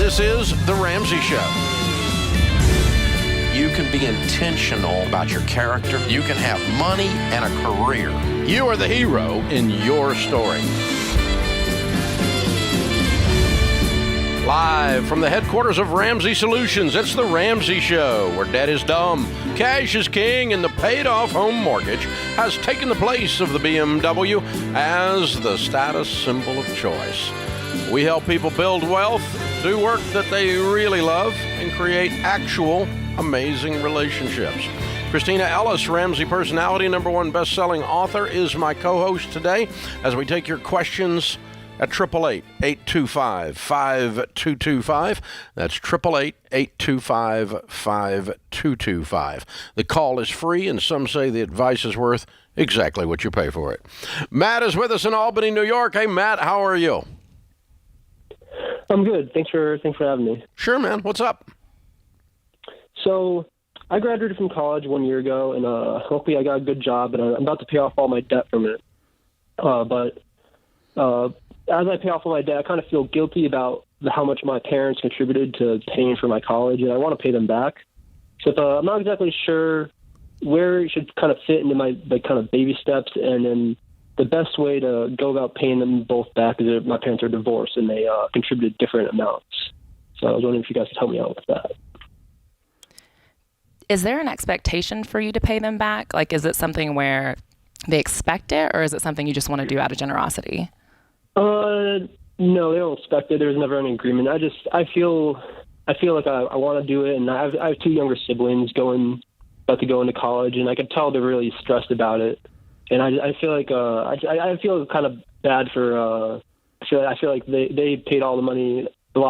This is The Ramsey Show. You can be intentional about your character. You can have money and a career. You are the hero in your story. Live from the headquarters of Ramsey Solutions, it's The Ramsey Show, where debt is dumb, cash is king, and the paid-off home mortgage has taken the place of the BMW as the status symbol of choice. We help people build wealth, do work that they really love, and create actual amazing relationships. Christina Ellis, Ramsey personality, #1 best-selling author, is my co-host today as we take your questions at 888-825-5225. That's 888-825-5225. The call is free, and some say the advice is worth exactly what you pay for it. Matt is with us in Albany, New York. Hey, Matt, how are you? I'm good. Thanks for having me. Sure, man. What's up? So I graduated from college 1 year ago, and hopefully I got a good job, and I'm about to pay off all my debt from it. But as I pay off all my debt, I kind of feel guilty about how much my parents contributed to paying for my college, and I want to pay them back. So I'm not exactly sure where it should kind of fit into my kind of baby steps, and then the best way to go about paying them both back is that my parents are divorced, and they contributed different amounts. So I was wondering if you guys could help me out with that. Is there an expectation for you to pay them back? Like, is it something where they expect it, or is it something you just want to do out of generosity? No, they don't expect it. There's never an agreement. I feel like I want to do it, and I have two younger siblings about to go into college, and I could tell they're really stressed about it. And I feel like I feel kind of bad for. I feel like they paid a lot of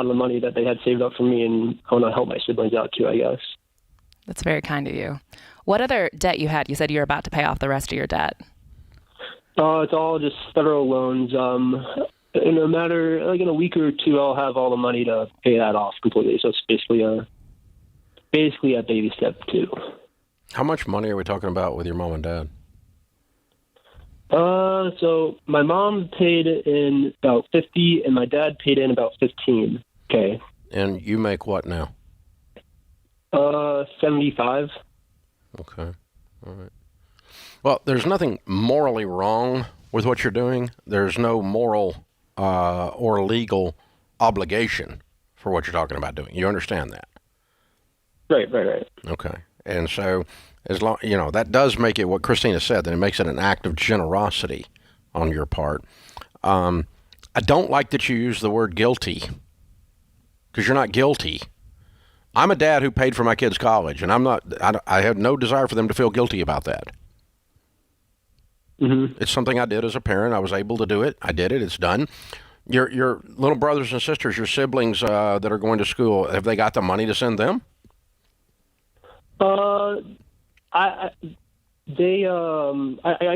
the money that they had saved up for me, and I want to help my siblings out too, I guess. That's very kind of you. What other debt you had? You said you were about to pay off the rest of your debt. It's all just federal loans. In a week or two, I'll have all the money to pay that off completely. So it's basically a baby step 2. How much money are we talking about with your mom and dad? So my mom paid in about 50, and my dad paid in about 15. Okay. And you make what now? 75. Okay. All right. Well, there's nothing morally wrong with what you're doing. There's no moral or legal obligation for what you're talking about doing. You understand that? Right. Okay. And so, as long that does make it what Christina said. That it makes it an act of generosity on your part. I don't like that you use the word guilty, because you're not guilty. I'm a dad who paid for my kids' college, and I have no desire for them to feel guilty about that. Mm-hmm. It's something I did as a parent. I was able to do it. I did it. It's done. Your little brothers and sisters, your siblings that are going to school, have they got the money to send them? I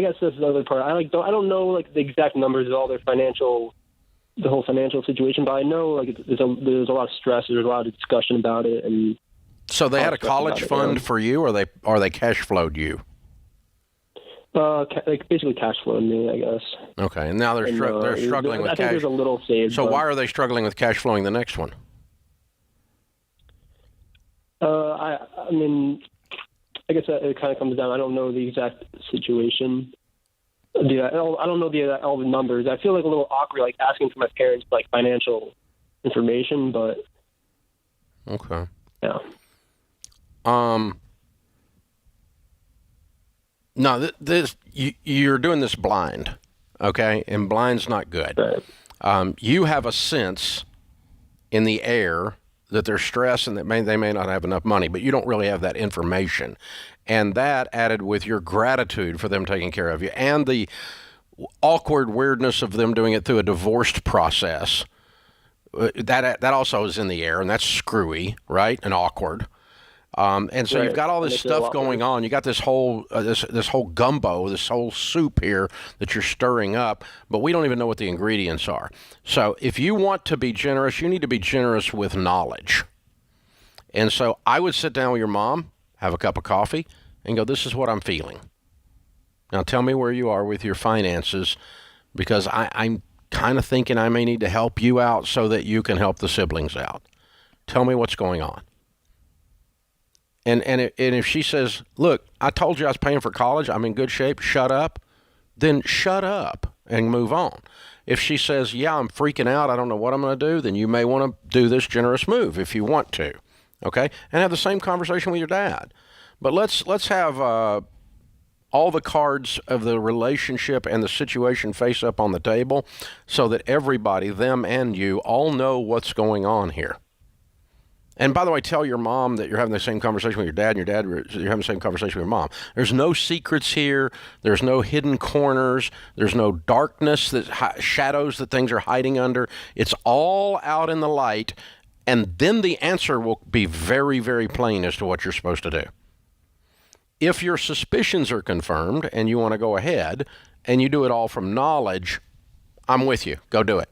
guess that's the other part. I don't know like the exact numbers of all their the whole financial situation, but I know like there's a lot of stress. There's a lot of discussion about it, and so they had a college fund for you, or they cash flowed you? Like basically cash flowed me, I guess. Okay, and now they're struggling with cash. I think there's a little saved. So why are they struggling with cash flowing the next one? I mean, I guess it kind of comes down. I don't know the exact situation. I don't know all the numbers. I feel like a little awkward, like asking for my parents like financial information, but okay, yeah. No, you're doing this blind, okay? And blind's not good. Right. You have a sense in the air that there's stress and that they may not have enough money, but you don't really have that information. And that added with your gratitude for them taking care of you and the awkward weirdness of them doing it through a divorced process, that also is in the air, and that's screwy, right? And awkward. And so you've got all this stuff going on. You got this whole this whole gumbo, this whole soup here that you're stirring up, but we don't even know what the ingredients are. So if you want to be generous, you need to be generous with knowledge. And so I would sit down with your mom, have a cup of coffee, and go, this is what I'm feeling. Now tell me where you are with your finances, because I'm kind of thinking I may need to help you out so that you can help the siblings out. Tell me what's going on. And if she says, look, I told you I was paying for college, I'm in good shape, shut up, then shut up and move on. If she says, yeah, I'm freaking out, I don't know what I'm going to do, then you may want to do this generous move if you want to, okay? And have the same conversation with your dad. But let's have all the cards of the relationship and the situation face up on the table so that everybody, them and you, all know what's going on here. And by the way, tell your mom that you're having the same conversation with your dad, and your dad, you're having the same conversation with your mom. There's no secrets here. There's no hidden corners. There's no darkness, shadows that things are hiding under. It's all out in the light, and then the answer will be very, very plain as to what you're supposed to do. If your suspicions are confirmed and you want to go ahead and you do it all from knowledge, I'm with you. Go do it.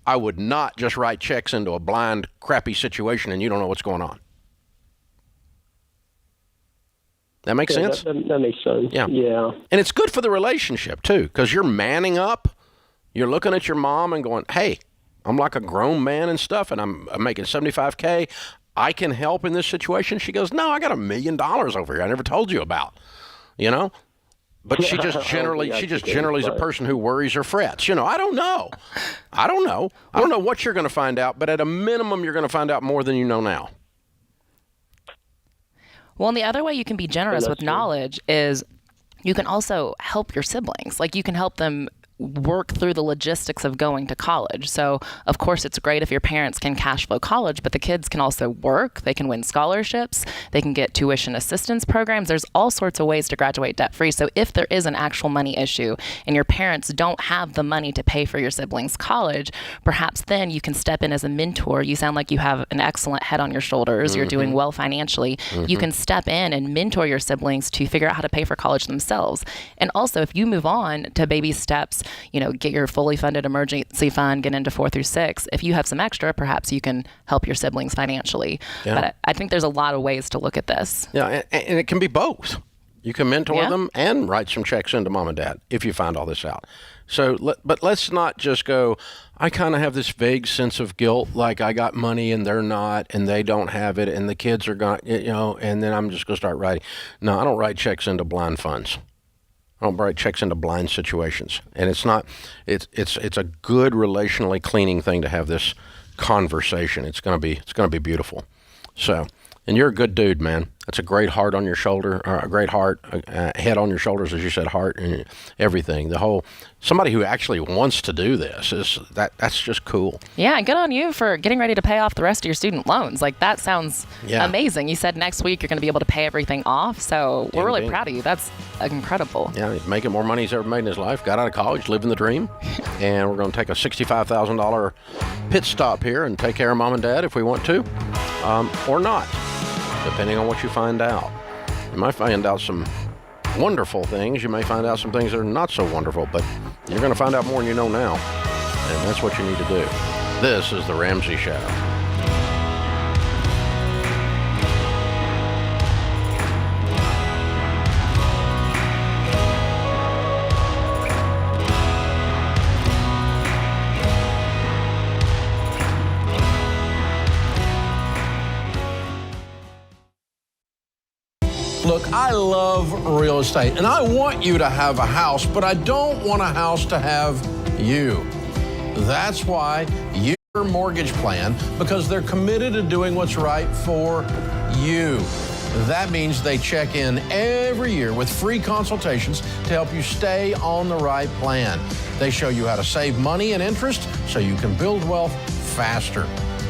I would not just write checks into a blind, crappy situation and you don't know what's going on. That makes sense? That makes sense. Yeah. Yeah. And it's good for the relationship, too, because you're manning up. You're looking at your mom and going, hey, I'm like a grown man and stuff, and I'm making $75K. I can help in this situation. She goes, no, I got $1 million over here I never told you about, you know? But she just generally is a person who worries or frets. You know, I don't know. I don't know what you're going to find out, but at a minimum, you're going to find out more than you know now. Well, and the other way you can be generous with knowledge is you can also help your siblings. Like, you can help them work through the logistics of going to college. So, of course, it's great if your parents can cash flow college, but the kids can also work. They can win scholarships. They can get tuition assistance programs. There's all sorts of ways to graduate debt-free. So if there is an actual money issue and your parents don't have the money to pay for your siblings' college, perhaps then you can step in as a mentor. You sound like you have an excellent head on your shoulders. Mm-hmm. You're doing well financially. Mm-hmm. You can step in and mentor your siblings to figure out how to pay for college themselves. And also, if you move on to baby steps, you know, get your fully funded emergency fund, get into 4 through 6. If you have some extra, perhaps you can help your siblings financially. Yeah. But I think there's a lot of ways to look at this. Yeah, and it can be both. You can mentor them and write some checks into mom and dad if you find all this out. So, but let's not just go, I kind of have this vague sense of guilt, like I got money and they're not, and they don't have it, and the kids are gone, you know, and then I'm just going to start writing. No, I don't write checks into blind funds. I don't write checks into blind situations. And it's a good relationally cleaning thing to have this conversation. It's going to be beautiful. So, and you're a good dude, man. That's a great heart on your shoulder, or a great heart, head on your shoulders, as you said, heart and everything. Somebody who actually wants to do this that's just cool. Yeah, and good on you for getting ready to pay off the rest of your student loans. Like, that sounds amazing. You said next week you're going to be able to pay everything off, so we're really proud of you. That's incredible. Yeah, he's making more money he's ever made in his life. Got out of college, living the dream, and we're going to take a $65,000 pit stop here and take care of mom and dad if we want to, or not, depending on what you find out. You might find out some wonderful things. You may find out some things that are not so wonderful, but you're going to find out more than you know now. And that's what you need to do. This is The Ramsey Show. Look, I love real estate, and I want you to have a house, but I don't want a house to have you. That's why your mortgage plan, because they're committed to doing what's right for you. That means they check in every year with free consultations to help you stay on the right plan. They show you how to save money and interest so you can build wealth faster.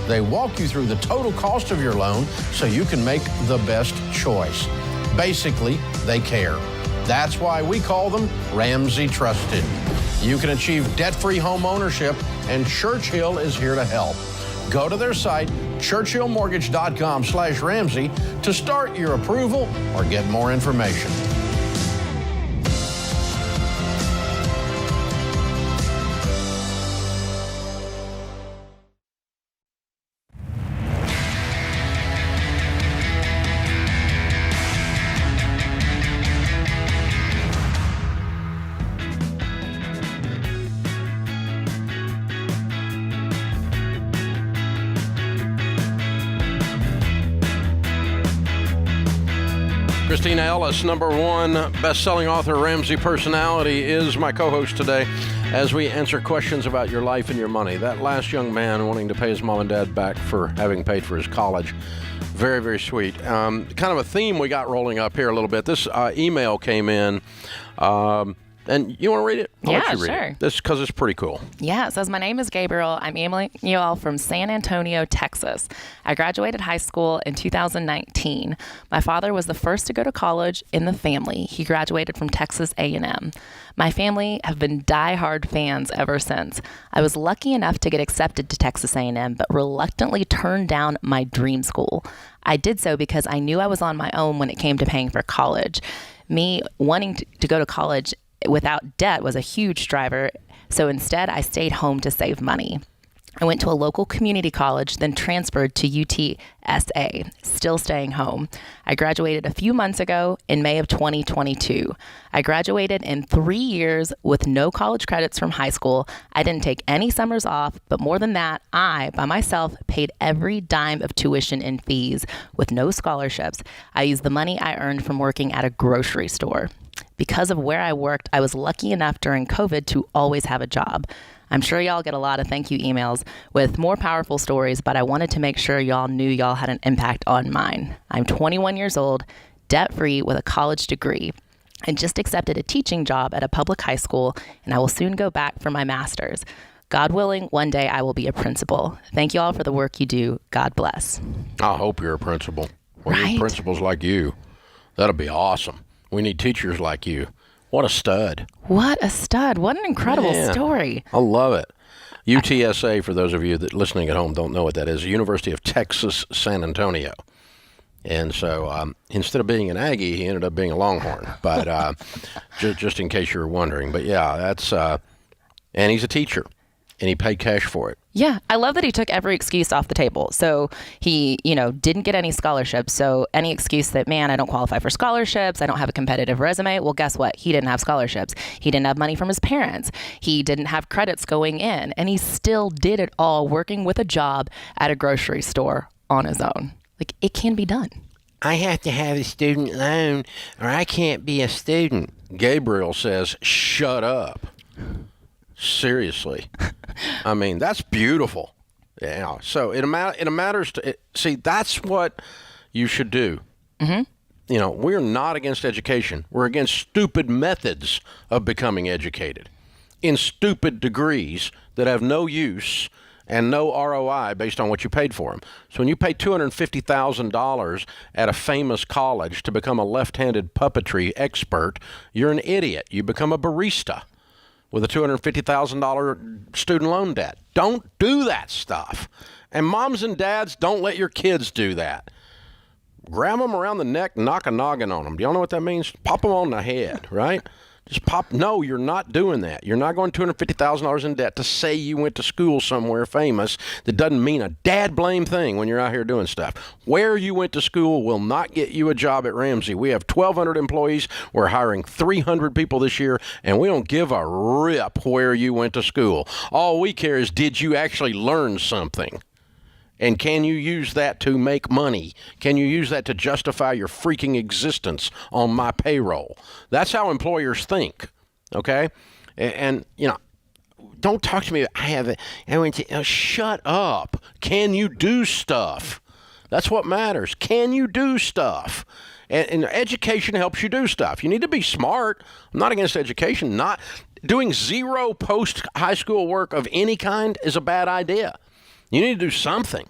They walk you through the total cost of your loan so you can make the best choice. Basically, they care. That's why we call them Ramsey Trusted. You can achieve debt-free home ownership, and Churchill is here to help. Go to their site, churchillmortgage.com/Ramsey, to start your approval or get more information. Christina Ellis, #1 best-selling author, Ramsey personality, is my co-host today as we answer questions about your life and your money. That last young man wanting to pay his mom and dad back for having paid for his college. Very, very sweet. Kind of a theme we got rolling up here a little bit. This email came in. And you want to read it? I'll let you read sure. it. This because it's pretty cool. Yeah, it says, my name is Gabriel. I'm emailing you all from San Antonio, Texas. I graduated high school in 2019. My father was the first to go to college in the family. He graduated from Texas A&M. My family have been diehard fans ever since. I was lucky enough to get accepted to Texas A&M, but reluctantly turned down my dream school. I did so because I knew I was on my own when it came to paying for college. Me wanting to go to college without debt was a huge driver, so instead I stayed home to save money. I went to a local community college, then transferred to UTSA, still staying home. I graduated a few months ago in May of 2022. I graduated in 3 years with no college credits from high school. I didn't take any summers off, but more than that, I, by myself, paid every dime of tuition and fees with no scholarships. I used the money I earned from working at a grocery store. Because of where I worked, I was lucky enough during COVID to always have a job. I'm sure y'all get a lot of thank you emails with more powerful stories, but I wanted to make sure y'all knew y'all had an impact on mine. I'm 21 years old, debt-free with a college degree, and just accepted a teaching job at a public high school, and I will soon go back for my master's. God willing, one day I will be a principal. Thank you all for the work you do. God bless. I hope you're a principal. We Right? need principals like you. That'll be awesome. We need teachers like you. What a stud. What a stud. What an incredible story. I love it. UTSA, for those of you that listening at home don't know what that is, University of Texas, San Antonio. And so instead of being an Aggie, he ended up being a Longhorn. But just in case you were wondering. But yeah, that's and he's a teacher, and he paid cash for it. Yeah, I love that he took every excuse off the table. So he, didn't get any scholarships. So any excuse that, man, I don't qualify for scholarships, I don't have a competitive resume. Well, guess what? He didn't have scholarships. He didn't have money from his parents. He didn't have credits going in. And he still did it all working with a job at a grocery store on his own. Like, it can be done. I have to have a student loan or I can't be a student. Gabriel says, shut up. Seriously. I mean, that's beautiful. Yeah. So it matters to see. That's what you should do. Mm-hmm. We're not against education. We're against stupid methods of becoming educated in stupid degrees that have no use and no ROI based on what you paid for them. So when you pay $250,000 at a famous college to become a left-handed puppetry expert, you're an idiot. You become a barista with a $250,000 student loan debt. Don't do that stuff. And moms and dads, don't let your kids do that. Grab them around the neck, knock a noggin on them. Do y'all know what that means? Pop them on the head, right? Just pop. No, you're not doing that. You're not going $250,000 in debt to say you went to school somewhere famous. That doesn't mean a dad blame thing when you're out here doing stuff. Where you went to school will not get you a job at Ramsey. We have 1,200 employees. We're hiring 300 people this year, and we don't give a rip where you went to school. All we care is, did you actually learn something? And can you use that to make money? Can you use that to justify your freaking existence on my payroll? That's how employers think, okay? And don't talk to me. Shut up. Can you do stuff? That's what matters. Can you do stuff? And education helps you do stuff. You need to be smart. I'm not against education. Not doing zero post-high school work of any kind is a bad idea. You need to do something.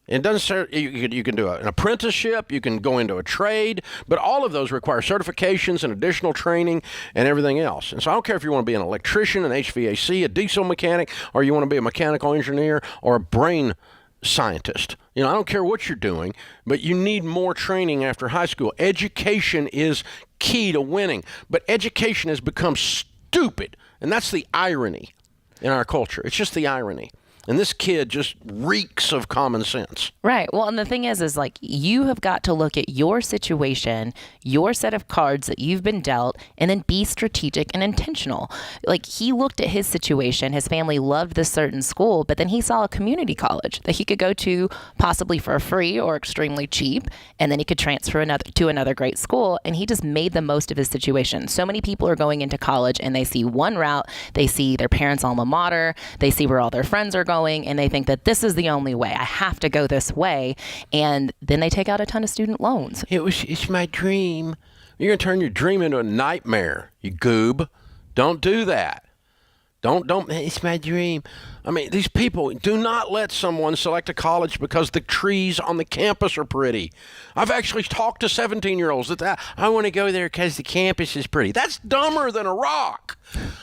It doesn't. You can do an apprenticeship. You can go into a trade, but all of those require certifications and additional training and everything else. And so I don't care if you want to be an electrician, an HVAC, a diesel mechanic, or you want to be a mechanical engineer or a brain scientist. I don't care what you're doing, but you need more training after high school. Education is key to winning, but education has become stupid, and that's the irony in our culture. It's just the irony. And this kid just reeks of common sense. Right. Well, and the thing is like you have got to look at your situation, your set of cards that you've been dealt, and then be strategic and intentional. Like he looked at his situation, his family loved this certain school, but then he saw a community college that he could go to possibly for free or extremely cheap, and then he could transfer to another great school, and he just made the most of his situation. So many people are going into college and they see one route, they see their parents' alma mater, they see where all their friends are going, and they think that this is the only way. I have to go this way. And then they take out a ton of student loans. It's my dream. You're going to turn your dream into a nightmare, you goob. Don't do that. Don't, it's my dream. I mean, these people, do not let someone select a college because the trees on the campus are pretty. I've actually talked to 17-year-olds that I want to go there because the campus is pretty. That's dumber than a rock.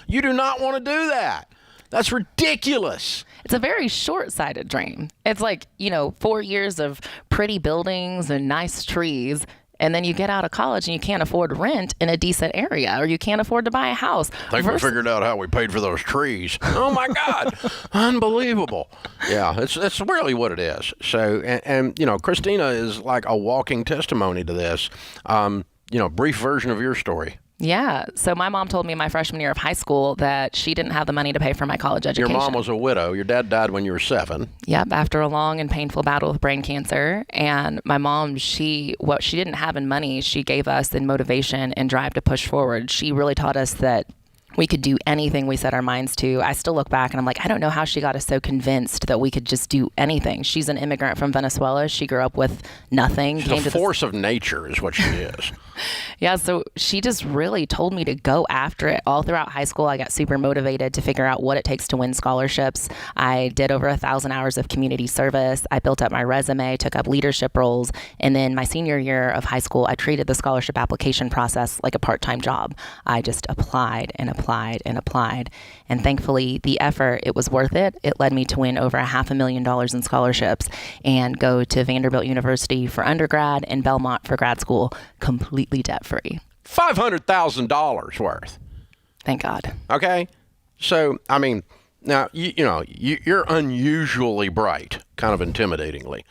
You do not want to do that. That's ridiculous. It's a very short-sighted dream. It's like, 4 years of pretty buildings and nice trees, and then you get out of college and you can't afford rent in a decent area, or you can't afford to buy a house. I think we figured out how we paid for those trees. Oh, my God. Unbelievable. Yeah, that's really what it is. So, and Christina is like a walking testimony to this. Brief version of your story. Yeah. So my mom told me my freshman year of high school that she didn't have the money to pay for my college education. Your mom was a widow. Your dad died when you were 7. Yep. After a long and painful battle with brain cancer. And my mom, what she didn't have in money, she gave us in motivation and drive to push forward. She really taught us that we could do anything we set our minds to. I still look back and I'm like, I don't know how she got us so convinced that we could just do anything. She's an immigrant from Venezuela. She grew up with nothing. She's a force of nature is what she is. Yeah, so she just really told me to go after it. All throughout high school, I got super motivated to figure out what it takes to win scholarships. I did over 1,000 hours of community service. I built up my resume, took up leadership roles. And then my senior year of high school, I treated the scholarship application process like a part-time job. I just applied and applied and applied. And thankfully, the effort, it was worth it. It led me to win over $500,000 in scholarships and go to Vanderbilt University for undergrad and Belmont for grad school, completely debt-free. $500,000 worth. Thank God. Okay. So, I mean, now, you're unusually bright, kind of intimidatingly,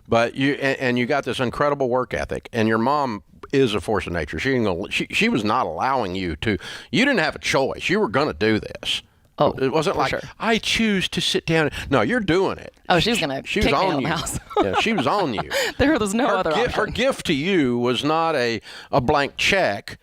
but you got this incredible work ethic, and your mom is a force of nature. She was not allowing you didn't have a choice. You were going to do this. Oh, it wasn't like, sure. I choose to sit down. No, you're doing it. Oh, she was going to kick me out of the house. Yeah, she was on you. There was no other option. Her gift to you was not a blank check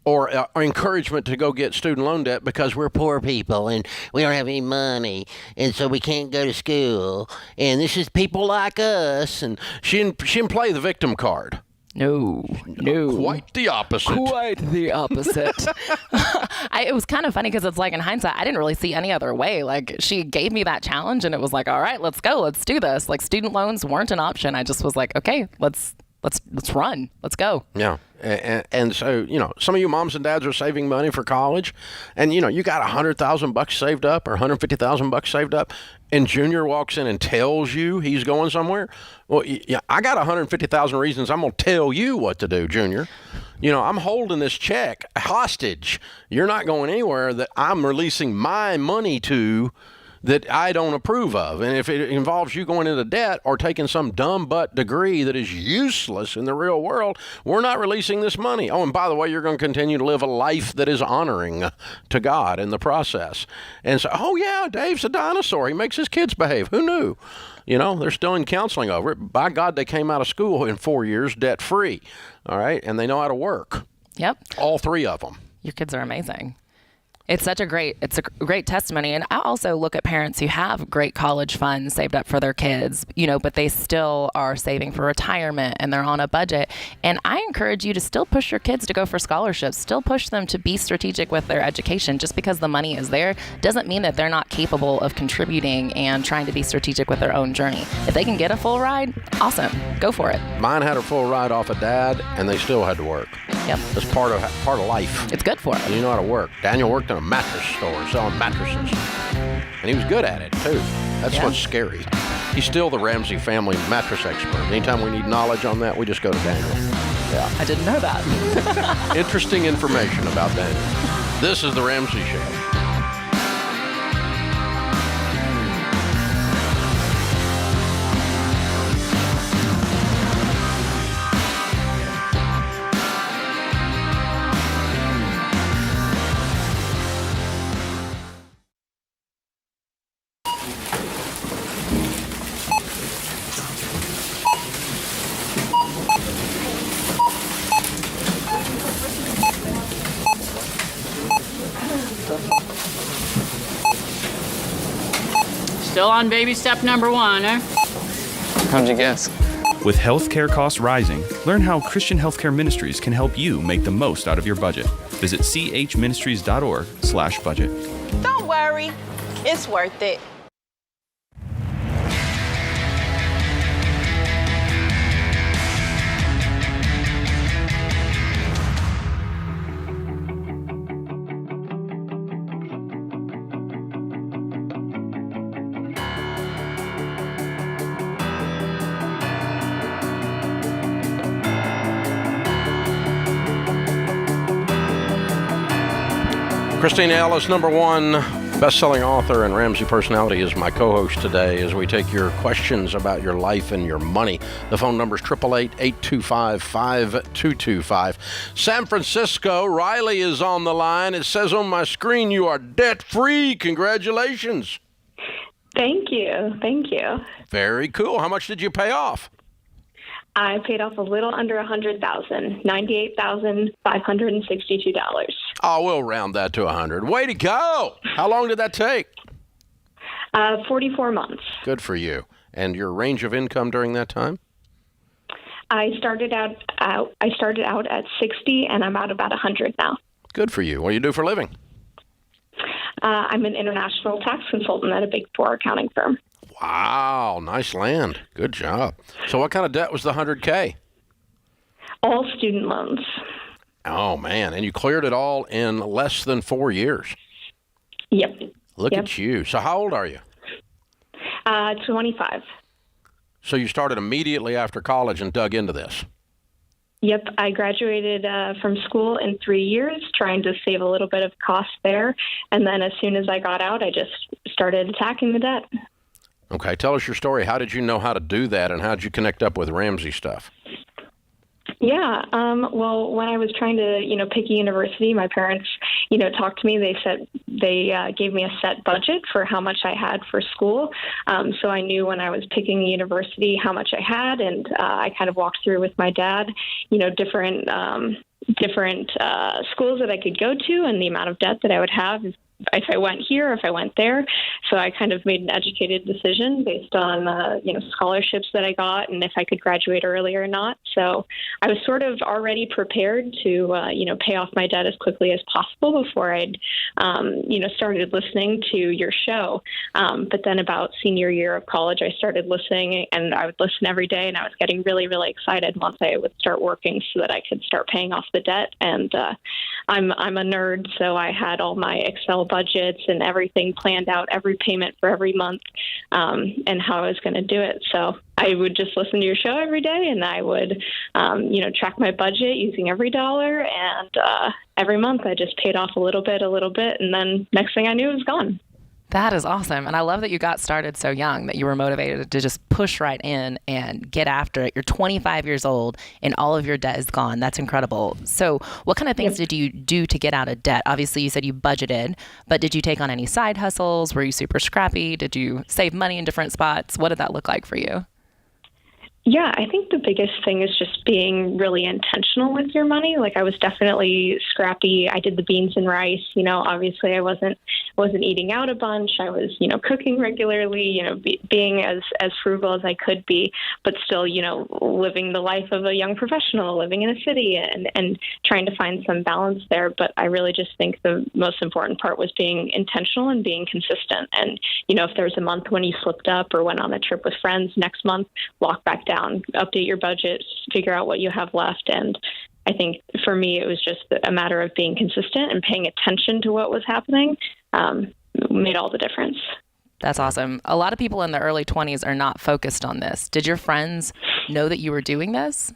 or encouragement to go get student loan debt because we're poor people and we don't have any money and so we can't go to school and this is people like us. And she didn't play the victim card. No. Quite the opposite. It was kind of funny because it's like in hindsight, I didn't really see any other way. Like she gave me that challenge and it was like, all right, let's go. Let's do this. Like student loans weren't an option. I just was like, okay, let's run. Let's go. Yeah. And so, some of you moms and dads are saving money for college and, you got $100,000 saved up or $150,000 saved up and Junior walks in and tells you he's going somewhere. Well, yeah, I got 150,000 reasons I'm going to tell you what to do, Junior. I'm holding this check hostage. You're not going anywhere that I'm releasing my money to that I don't approve of. And if it involves you going into debt or taking some dumb butt degree that is useless in the real world, we're not releasing this money. Oh, and by the way, you're going to continue to live a life that is honoring to God in the process. And so, oh yeah, Dave's a dinosaur. He makes his kids behave. Who knew? They're still in counseling over it. By God, they came out of school in 4 years debt-free. All right. And they know how to work. Yep. All 3 of them. Your kids are amazing. It's a great testimony. And I also look at parents who have great college funds saved up for their kids, but they still are saving for retirement and they're on a budget. And I encourage you to still push your kids to go for scholarships, still push them to be strategic with their education. Just because the money is there doesn't mean that they're not capable of contributing and trying to be strategic with their own journey. If they can get a full ride, awesome. Go for it. Mine had a full ride off of dad and they still had to work. Yep. It's part of life. It's good for it. You know how to work. Daniel worked in a mattress store selling mattresses. And he was good at it, too. That's what's scary. He's still the Ramsey family mattress expert. Anytime we need knowledge on that, we just go to Daniel. Yeah. I didn't know that. Interesting information about Daniel. This is The Ramsey Show. Still on baby step number 1, eh? How'd you guess? With healthcare costs rising, learn how Christian Healthcare Ministries can help you make the most out of your budget. Visit chministries.org/budget. Don't worry, it's worth it. Christina Ellis, #1 best-selling author and Ramsey personality, is my co-host today as we take your questions about your life and your money. The phone number is 888-825-5225. San Francisco, Riley is on the line. It says on my screen you are debt-free. Congratulations. Thank you. Thank you. Very cool. How much did you pay off? I paid off a little under $100,000, $98,562. Oh, we'll round that to 100. Way to go. How long did that take? 44 months. Good for you. And your range of income during that time? I started out at 60, and I'm at about 100 now. Good for you. What do you do for a living? I'm an international tax consultant at a Big Four accounting firm. Wow, nice land. Good job. So what kind of debt was the 100K? All student loans. Oh, man. And you cleared it all in less than 4 years. Yep. Look at you. So how old are you? 25. So you started immediately after college and dug into this? Yep. I graduated from school in 3 years, trying to save a little bit of cost there. And then as soon as I got out, I just started attacking the debt. Okay. Tell us your story. How did you know how to do that, and how did you connect up with Ramsey stuff? Yeah. Well, when I was trying to, pick a university, my parents, talked to me. They said they gave me a set budget for how much I had for school. So I knew when I was picking a university how much I had, and I kind of walked through with my dad, different schools that I could go to and the amount of debt that I would have if I went here, if I went there. So I kind of made an educated decision based on, scholarships that I got and if I could graduate early or not. So I was sort of already prepared to, pay off my debt as quickly as possible before I'd, started listening to your show. But then about senior year of college, I started listening, and I would listen every day, and I was getting really, really excited once I would start working so that I could start paying off the debt. And I'm a nerd, so I had all my Excel budgets and everything planned out, every payment for every month, and how I was going to do it. So I would just listen to your show every day, and I would, track my budget using every dollar. And every month I just paid off a little bit. And then next thing I knew, it was gone. That is awesome. And I love that you got started so young, that you were motivated to just push right in and get after it. You're 25 years old and all of your debt is gone. That's incredible. So what kind of things did you do to get out of debt? Obviously, you said you budgeted, but did you take on any side hustles? Were you super scrappy? Did you save money in different spots? What did that look like for you? Yeah, I think the biggest thing is just being really intentional with your money. Like, I was definitely scrappy. I did the beans and rice. Obviously I wasn't eating out a bunch. I was, cooking regularly, being as frugal as I could be, but still, living the life of a young professional, living in a city and trying to find some balance there. But I really just think the most important part was being intentional and being consistent. And, if there's a month when you slipped up or went on a trip with friends, next month, walk back down, update your budget, figure out what you have left. And I think for me, it was just a matter of being consistent and paying attention to what was happening. Made all the difference. That's awesome. A lot of people in the early 20s are not focused on this. Did your friends know that you were doing this?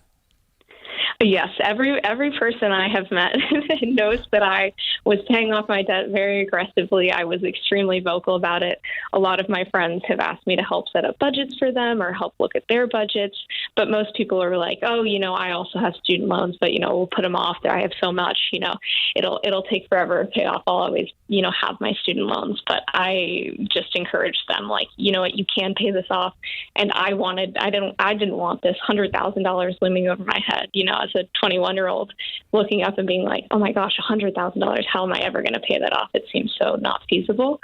Yes, every person I have met knows that I was paying off my debt very aggressively. I was extremely vocal about it. A lot of my friends have asked me to help set up budgets for them or help look at their budgets. But most people are like, oh, I also have student loans, but, we'll put them off there. I have so much, it'll take forever to pay off. I'll always have my student loans. But I just encouraged them, like, you know what, you can pay this off. And I didn't want this $100,000 looming over my head, as a 21-year-old looking up and being like, oh my gosh, $100,000, how am I ever going to pay that off? It seems so not feasible.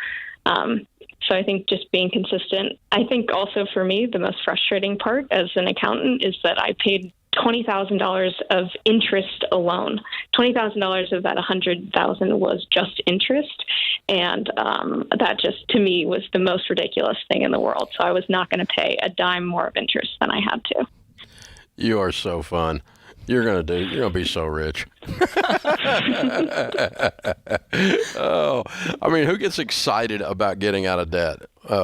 So I think just being consistent. I think also for me, the most frustrating part as an accountant is that I paid $20,000 of interest alone. $20,000 of that $100,000 was just interest. And that just, to me, was the most ridiculous thing in the world. So I was not going to pay a dime more of interest than I had to. You are so fun. You're going to be so rich. Oh, I mean, who gets excited about getting out of debt?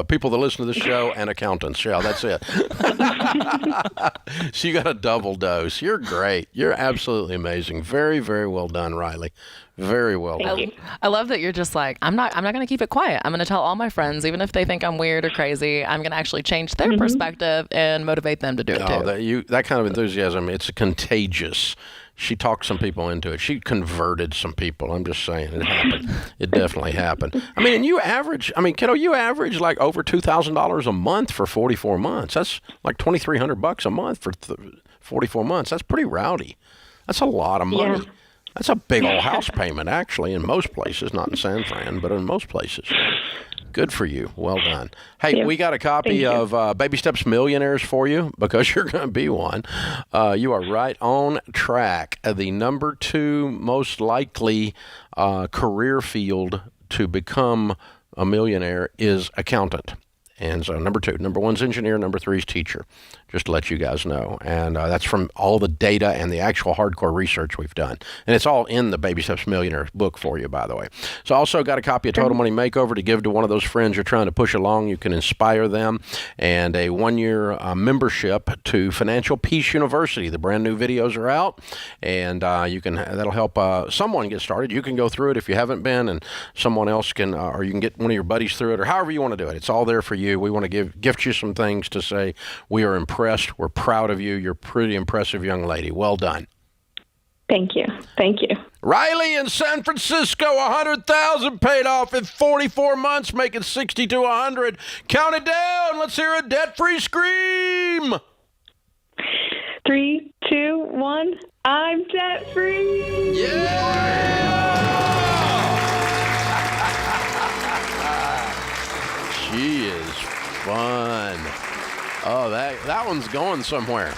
People that listen to the show and accountants. Yeah, that's it. So you got a double dose. You're great. You're absolutely amazing. Very, very well done, Riley. Very well done. I love that you're just like, I'm not going to keep it quiet. I'm going to tell all my friends, even if they think I'm weird or crazy, I'm going to actually change their perspective and motivate them to do it too. That kind of enthusiasm, it's contagious. She talked some people into it. She converted some people. I'm just saying, it happened. It definitely happened. I mean, and you average like over $2,000 a month for 44 months. That's like $2,300 a month for 44 months. That's pretty rowdy. That's a lot of money. Yeah. That's a big old house payment, actually, in most places. Not in San Fran, but in most places. Good for you. Well done. Hey, we got a copy of Baby Steps Millionaires for you because you're going to be one. You are right on track. The number 2 most likely career field to become a millionaire is accountant. And so number 2. Number 1's engineer. Number 3 is teacher. Just to let you guys know. And that's from all the data and the actual hardcore research we've done. And it's all in the Baby Steps Millionaire book for you, by the way. So also got a copy of Total Money Makeover to give to one of those friends you're trying to push along. You can inspire them. And a 1-year membership to Financial Peace University. The brand new videos are out. And that'll help someone get started. You can go through it if you haven't been. And someone else can, or you can get one of your buddies through it. Or however you want to do it. It's all there for you. We want to gift you some things to say we are impressed. We're proud of you. You're a pretty impressive young lady. Well done. Thank you. Thank you. Riley in San Francisco, $100,000 paid off in 44 months, making 60 to 100. Count it down. Let's hear a debt-free scream. 3, 2, 1. I'm debt-free. Yeah! She is fun. Oh, that one's going somewhere.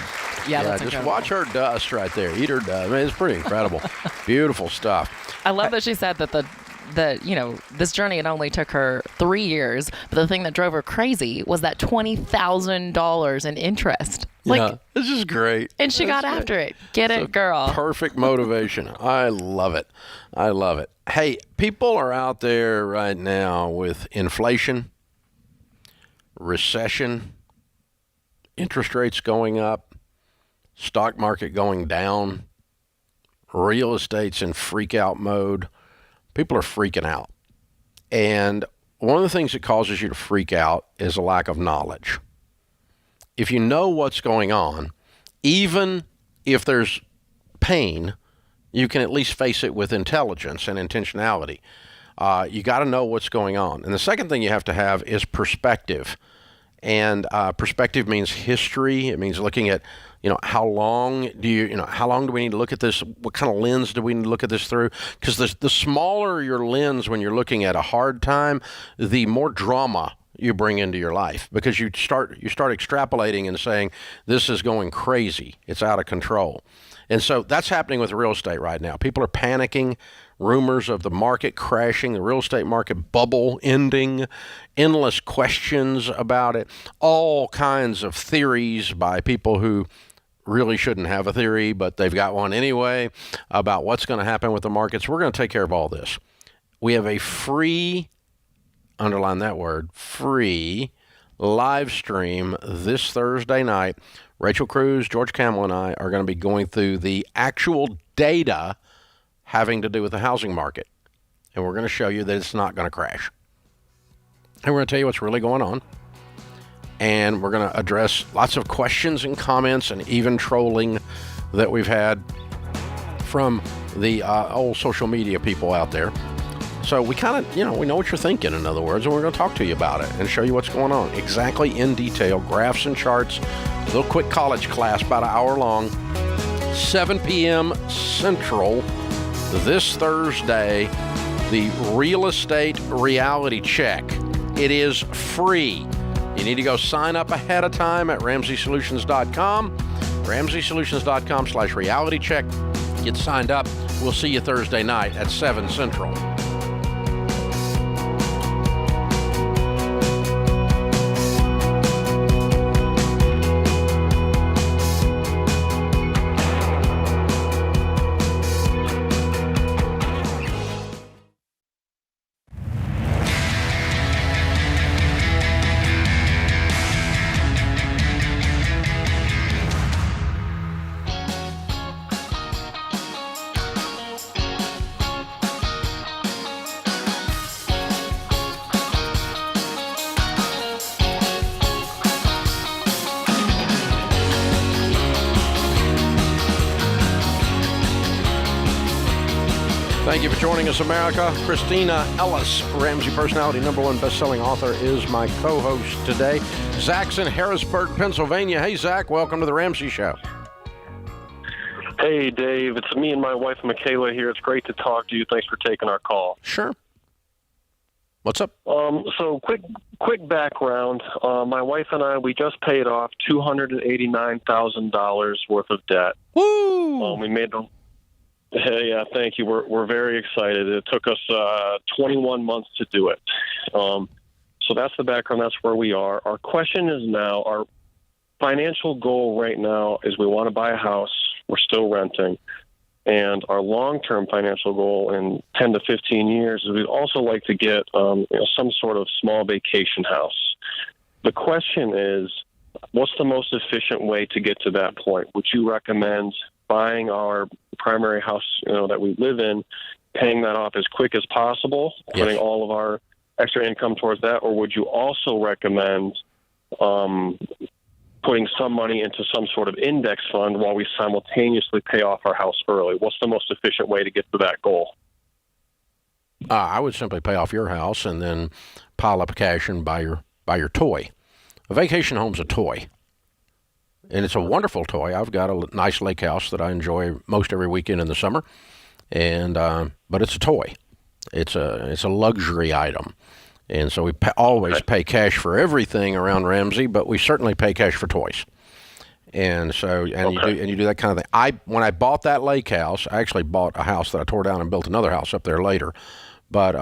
Yeah, that's just incredible. watch her dust right there. Eat her dust. I mean, it's pretty incredible. Beautiful stuff. I love that she said that this journey, it only took her 3 years, but the thing that drove her crazy was that $20,000 in interest. This is great. And she got after it. Get it, girl. Perfect motivation. I love it. I love it. Hey, people are out there right now with inflation, recession, interest rates going up, stock market going down, real estate's in freak out mode. People are freaking out. And one of the things that causes you to freak out is a lack of knowledge. If you know what's going on, even if there's pain, you can at least face it with intelligence and intentionality. You got to know what's going on. And the second thing you have to have is perspective. And perspective means history. It means looking at, how long do we need to look at this? What kind of lens do we need to look at this through? Because the smaller your lens when you're looking at a hard time, the more drama you bring into your life, because you start extrapolating and saying, this is going crazy. It's out of control. And so that's happening with real estate right now. People are panicking. Rumors of the market crashing, the real estate market bubble ending, endless questions about it, all kinds of theories by people who really shouldn't have a theory, but they've got one anyway about what's going to happen with the markets. We're going to take care of all this. We have a free, underline that word, free live stream this Thursday night. Rachel Cruz, George Camel, and I are going to be going through the actual data having to do with the housing market. And we're going to show you that it's not going to crash. And we're going to tell you what's really going on. And we're going to address lots of questions and comments and even trolling that we've had from the old social media people out there. So we kind of, we know what you're thinking, in other words, and we're going to talk to you about it and show you what's going on exactly in detail, graphs and charts, a little quick college class, about an hour long, 7 p.m. Central this Thursday, the Real Estate Reality Check. It is free. You need to go sign up ahead of time at RamseySolutions.com, RamseySolutions.com/reality check. Get signed up. We'll see you Thursday night at 7 Central. Thank you for joining us, America. Christina Ellis, Ramsey personality, #1 best-selling author, is my co-host today. Zach's in Harrisburg, Pennsylvania. Hey, Zach, welcome to the Ramsey Show. Hey, Dave. It's me and my wife, Michaela, here. It's great to talk to you. Thanks for taking our call. Sure. What's up? So quick background. My wife and I, we just paid off $289,000 worth of debt. Woo! We made them. Yeah, thank you. We're very excited. It took us 21 months to do it. So that's the background. That's where we are. Our question is now, our financial goal right now is we want to buy a house. We're still renting. And our long-term financial goal in 10 to 15 years is we'd also like to get some sort of small vacation house. The question is, what's the most efficient way to get to that point? Would you recommend buying our primary house, that we live in, paying that off as quick as possible, putting all of our extra income towards that, or would you also recommend putting some money into some sort of index fund while we simultaneously pay off our house early? What's the most efficient way to get to that goal? I would simply pay off your house and then pile up cash and buy your toy. A vacation home's a toy. And it's a wonderful toy. I've got a nice lake house that I enjoy most every weekend in the summer, and but it's a toy. It's a luxury item, and so we always pay cash for everything around Ramsey, but we certainly pay cash for toys. And so you do that kind of thing. When I bought that lake house, I actually bought a house that I tore down and built another house up there later, but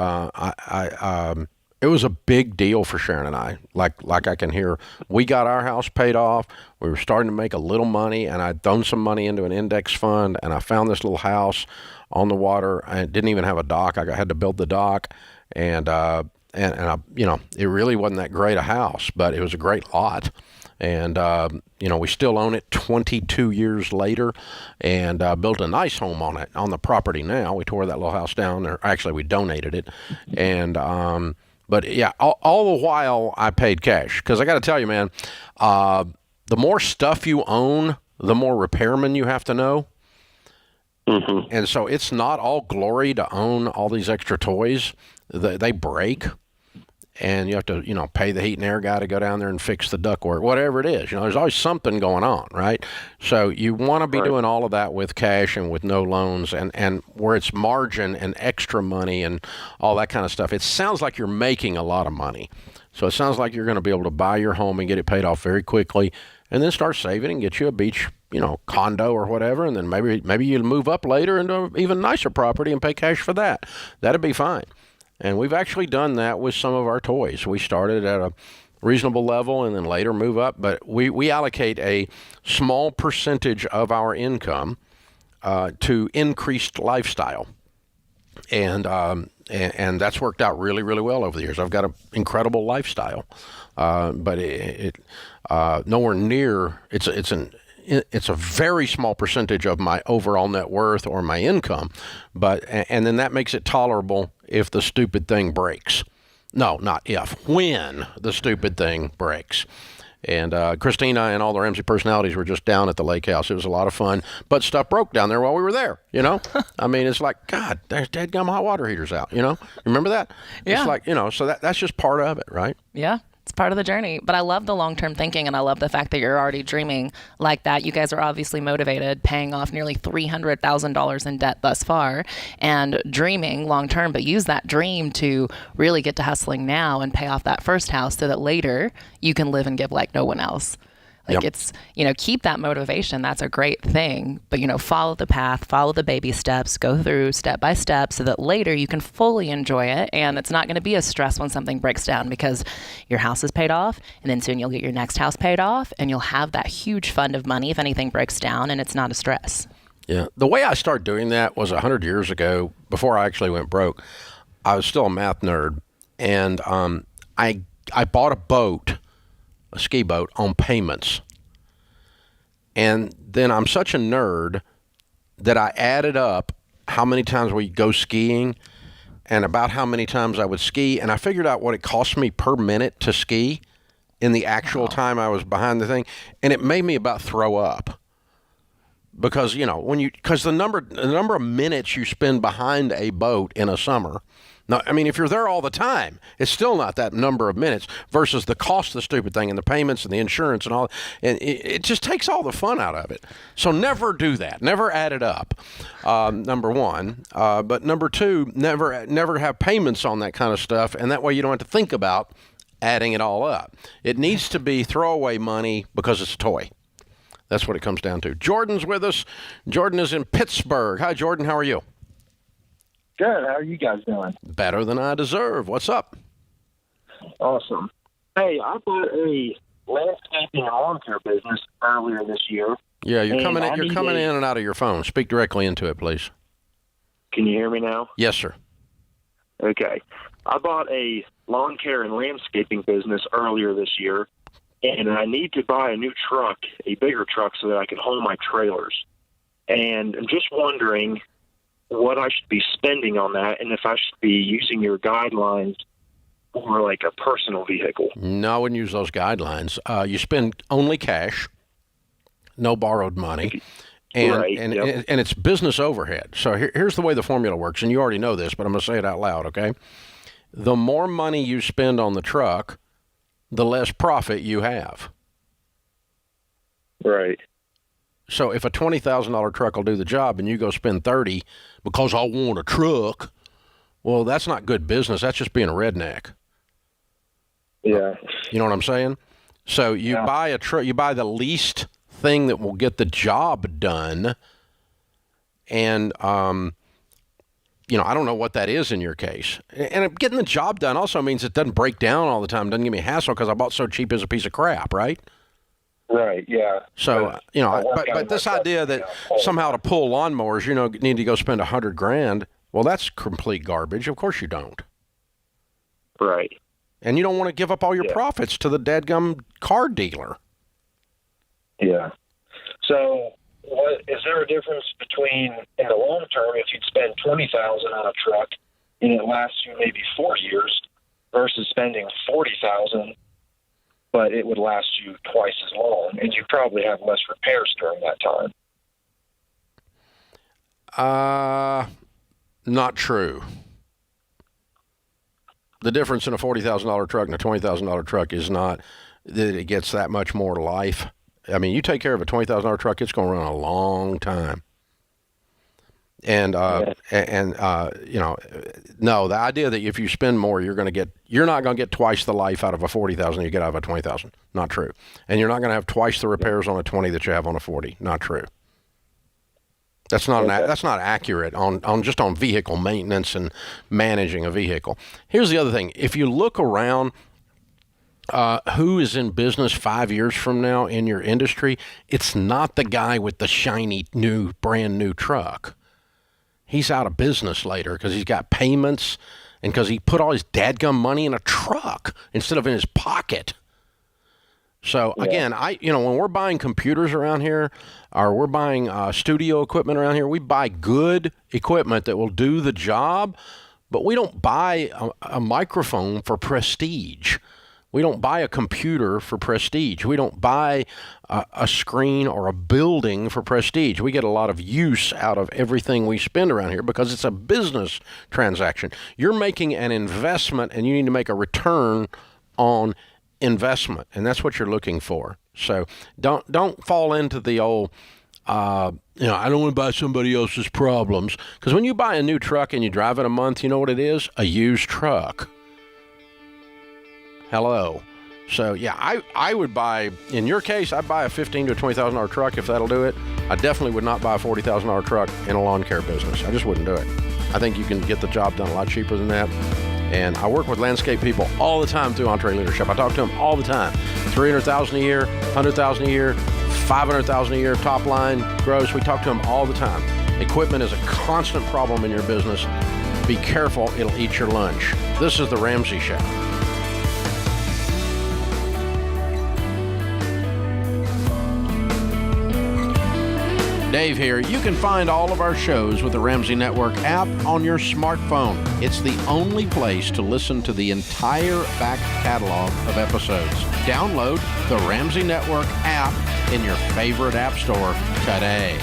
it was a big deal for Sharon and I. Like I can hear, we got our house paid off. We were starting to make a little money, and I'd thrown some money into an index fund, and I found this little house on the water. And it didn't even have a dock. I had to build the dock, and it really wasn't that great a house, but it was a great lot. And, we still own it 22 years later, and built a nice home on the property now. We tore that little house down, or actually we donated it. And, but yeah, all the while I paid cash, because I got to tell you, man, the more stuff you own, the more repairmen you have to know. Mm-hmm. And so it's not all glory to own all these extra toys. They break, and you have to, pay the heat and air guy to go down there and fix the ductwork, whatever it is. There's always something going on, right? So you want to be doing all of that with cash and with no loans, and where it's margin and extra money and all that kind of stuff. It sounds like you're making a lot of money. So it sounds like you're going to be able to buy your home and get it paid off very quickly, and then start saving and get you a beach, condo or whatever, and then maybe you'll move up later into an even nicer property and pay cash for that. That'd be fine. And we've actually done that with some of our toys. We started at a reasonable level and then later move up, but we allocate a small percentage of our income to increased lifestyle. And that's worked out really, really well over the years. I've got an incredible lifestyle, but it nowhere near. It's a very small percentage of my overall net worth or my income, and then that makes it tolerable if the stupid thing breaks. No, not if, when the stupid thing breaks. And Christina and all the Ramsey personalities were just down at the lake house. It was a lot of fun, but stuff broke down there while we were there, you know? I mean, it's like, God, there's dadgum hot water heaters out, you know? You remember that? Yeah. It's like, you know, so that's just part of it, right? Yeah. It's part of the journey. But I love the long-term thinking, and I love the fact that you're already dreaming like that. You guys are obviously motivated, paying off nearly $300,000 in debt thus far and dreaming long-term, but use that dream to really get to hustling now and pay off that first house so that later you can live and give like no one else. Like it's, you know, keep that motivation. That's a great thing. But, you know, follow the path, follow the baby steps, go through step by step so that later you can fully enjoy it. And it's not going to be a stress when something breaks down because your house is paid off. And then soon you'll get your next house paid off and you'll have that huge fund of money if anything breaks down, and it's not a stress. Yeah. The way I started doing that was 100 years ago, before I actually went broke. I was still a math nerd. And I bought a boat, a ski boat, on payments. And then I'm such a nerd that I added up how many times we go skiing and about how many times I would ski. And I figured out what it cost me per minute to ski in the actual time I was behind the thing. And it made me about throw up. Because, you know, because the number of minutes you spend behind a boat in a summer. No, I mean, if you're there all the time, it's still not that number of minutes versus the cost of the stupid thing and the payments and the insurance and all. And it just takes all the fun out of it. So never do that. Never add it up, number one. But number two, never have payments on that kind of stuff. And that way you don't have to think about adding it all up. It needs to be throwaway money because it's a toy. That's what it comes down to. Jordan's with us. Jordan is in Pittsburgh. Hi, Jordan. How are you? Good. How are you guys doing? Better than I deserve. What's up? Awesome. Hey, I bought a landscaping and lawn care business earlier this year. Yeah, you're coming in and out of your phone. Speak directly into it, please. Can you hear me now? Yes, sir. Okay. I bought a lawn care and landscaping business earlier this year, and I need to buy a new truck, a bigger truck, so that I can haul my trailers. And I'm just wondering what I should be spending on that, and if I should be using your guidelines for like a personal vehicle. No, I wouldn't use those guidelines. You spend only cash, no borrowed money, and and it's business overhead. So here's the way the formula works, and you already know this, but I'm going to say it out loud, okay? The more money you spend on the truck, the less profit you have. Right. So if a $20,000 truck will do the job and you go spend $30,000 because I want a truck, well, that's not good business. That's just being a redneck. Yeah. You know what I'm saying? So you buy a truck, you buy the least thing that will get the job done. And, you know, I don't know what that is in your case. And getting the job done also means it doesn't break down all the time. It doesn't give me a hassle because I bought so cheap as a piece of crap, right? Right, yeah. So, you know, but this idea that somehow to pull lawnmowers, you know, need to go spend $100,000, well, that's complete garbage. Of course you don't. Right. And you don't want to give up all your profits to the dadgum car dealer. Yeah. So, is there a difference between, in the long term, if you'd spend $20,000 on a truck and it lasts you maybe 4 years versus spending $40,000, but it would last you twice as long, and you probably have less repairs during that time? Not true. The difference in a $40,000 truck and a $20,000 truck is not that it gets that much more life. I mean, you take care of a $20,000 truck, it's going to run a long time. And you know, no, the idea that if you spend more, you're not going to get twice the life out of a $40,000 you get out of a $20,000. Not true. And you're not going to have twice the repairs on a $20,000 that you have on a $40,000. Not true. That's not that's not accurate on just on vehicle maintenance and managing a vehicle. Here's the other thing. If you look around, who is in business 5 years from now in your industry, it's not the guy with the shiny brand new truck. He's out of business later because he's got payments and because he put all his dadgum money in a truck instead of in his pocket. So again, when we're buying computers around here or we're buying studio equipment around here, we buy good equipment that will do the job, but we don't buy a microphone for prestige. We don't buy a computer for prestige. We don't buy a screen or a building for prestige. We get a lot of use out of everything we spend around here because it's a business transaction. You're making an investment, and you need to make a return on investment, and that's what you're looking for. So don't fall into the old, I don't want to buy somebody else's problems. Because when you buy a new truck and you drive it a month, you know what it is? A used truck. Hello. So, yeah, I would buy, in your case, I'd buy a $15,000 to $20,000 truck if that'll do it. I definitely would not buy a $40,000 truck in a lawn care business. I just wouldn't do it. I think you can get the job done a lot cheaper than that. And I work with landscape people all the time through EntreLeadership. I talk to them all the time. $300,000 a year, $100,000 a year, $500,000 a year, top line, gross. We talk to them all the time. Equipment is a constant problem in your business. Be careful, it'll eat your lunch. This is The Ramsey Show. Dave here. You can find all of our shows with the Ramsey Network app on your smartphone. It's the only place to listen to the entire back catalog of episodes. Download the Ramsey Network app in your favorite app store today.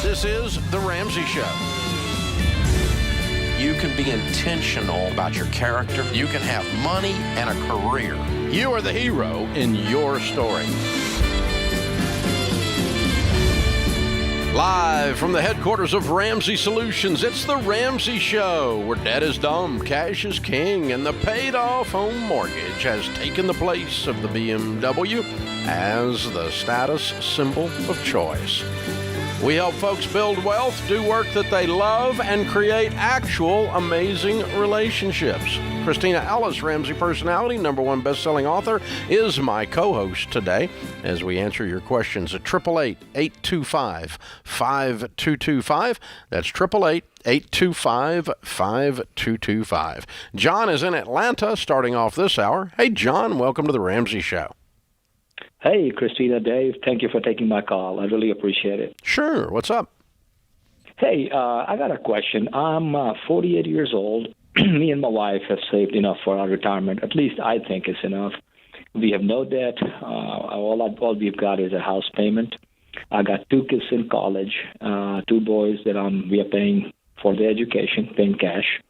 This is The Ramsey Show. You can be intentional about your character. You can have money and a career. You are the hero in your story. Live from the headquarters of Ramsey Solutions, it's The Ramsey Show, where debt is dumb, cash is king, and the paid-off home mortgage has taken the place of the BMW as the status symbol of choice. We help folks build wealth, do work that they love, and create actual amazing relationships. Christina Ellis, Ramsey personality, #1 best-selling author, is my co-host today as we answer your questions at 888-825-5225. That's 888-825-5225. John is in Atlanta starting off this hour. Hey, John, welcome to The Ramsey Show. Hey, Christina, Dave, thank you for taking my call. I really appreciate it. Sure. What's up? Hey, I got a question. I'm 48 years old. Me and my wife have saved enough for our retirement. At least I think it's enough. We have no debt. All we've got is a house payment. I got 2 kids in college, 2 boys that we are paying for their education, paying cash.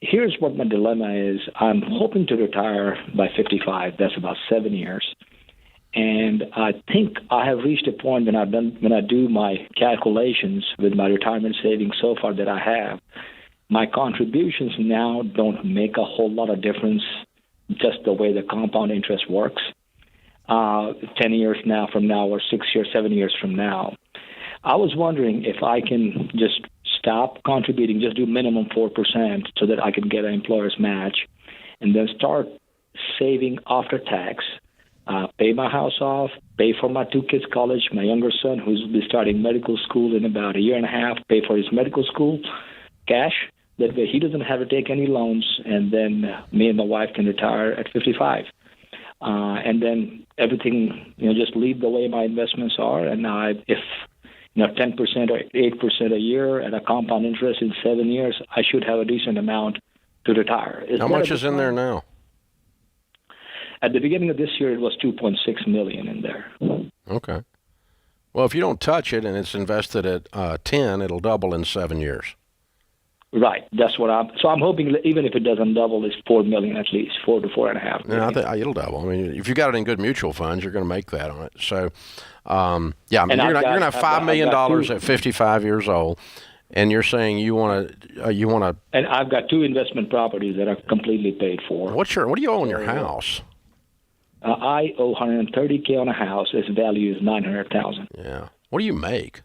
Here's what my dilemma is. I'm hoping to retire by 55. That's about 7 years. And I think I have reached a point when I do my calculations with my retirement savings so far that I have, my contributions now don't make a whole lot of difference just the way the compound interest works 10 years now from now or 6 years, 7 years from now. I was wondering if I can just stop contributing, just do minimum 4% so that I can get an employer's match, and then start saving after tax, pay my house off, pay for my 2 kids' college, my younger son who's will be starting medical school in about a year and a half, pay for his medical school, cash. That way he doesn't have to take any loans, and then me and my wife can retire at 55. And then everything, just leave the way my investments are, and if 10% or 8% a year at a compound interest in 7 years, I should have a decent amount to retire. How much is in there now? At the beginning of this year, it was $2.6 million in there. Okay. Well, if you don't touch it and it's invested at 10, it'll double in 7 years. Right. That's what I'm hoping that even if it doesn't double, it's $4 million at least, 4 to 4.5 million. I think it'll double. I mean, if you got it in good mutual funds, you're going to make that on it. So, you're going to have $5 million at 55 years old, and you're saying you want to. And I've got 2 investment properties that are completely paid for. What do you owe on your house? I owe $130K on a house. Its value is $900,000. Yeah. What do you make?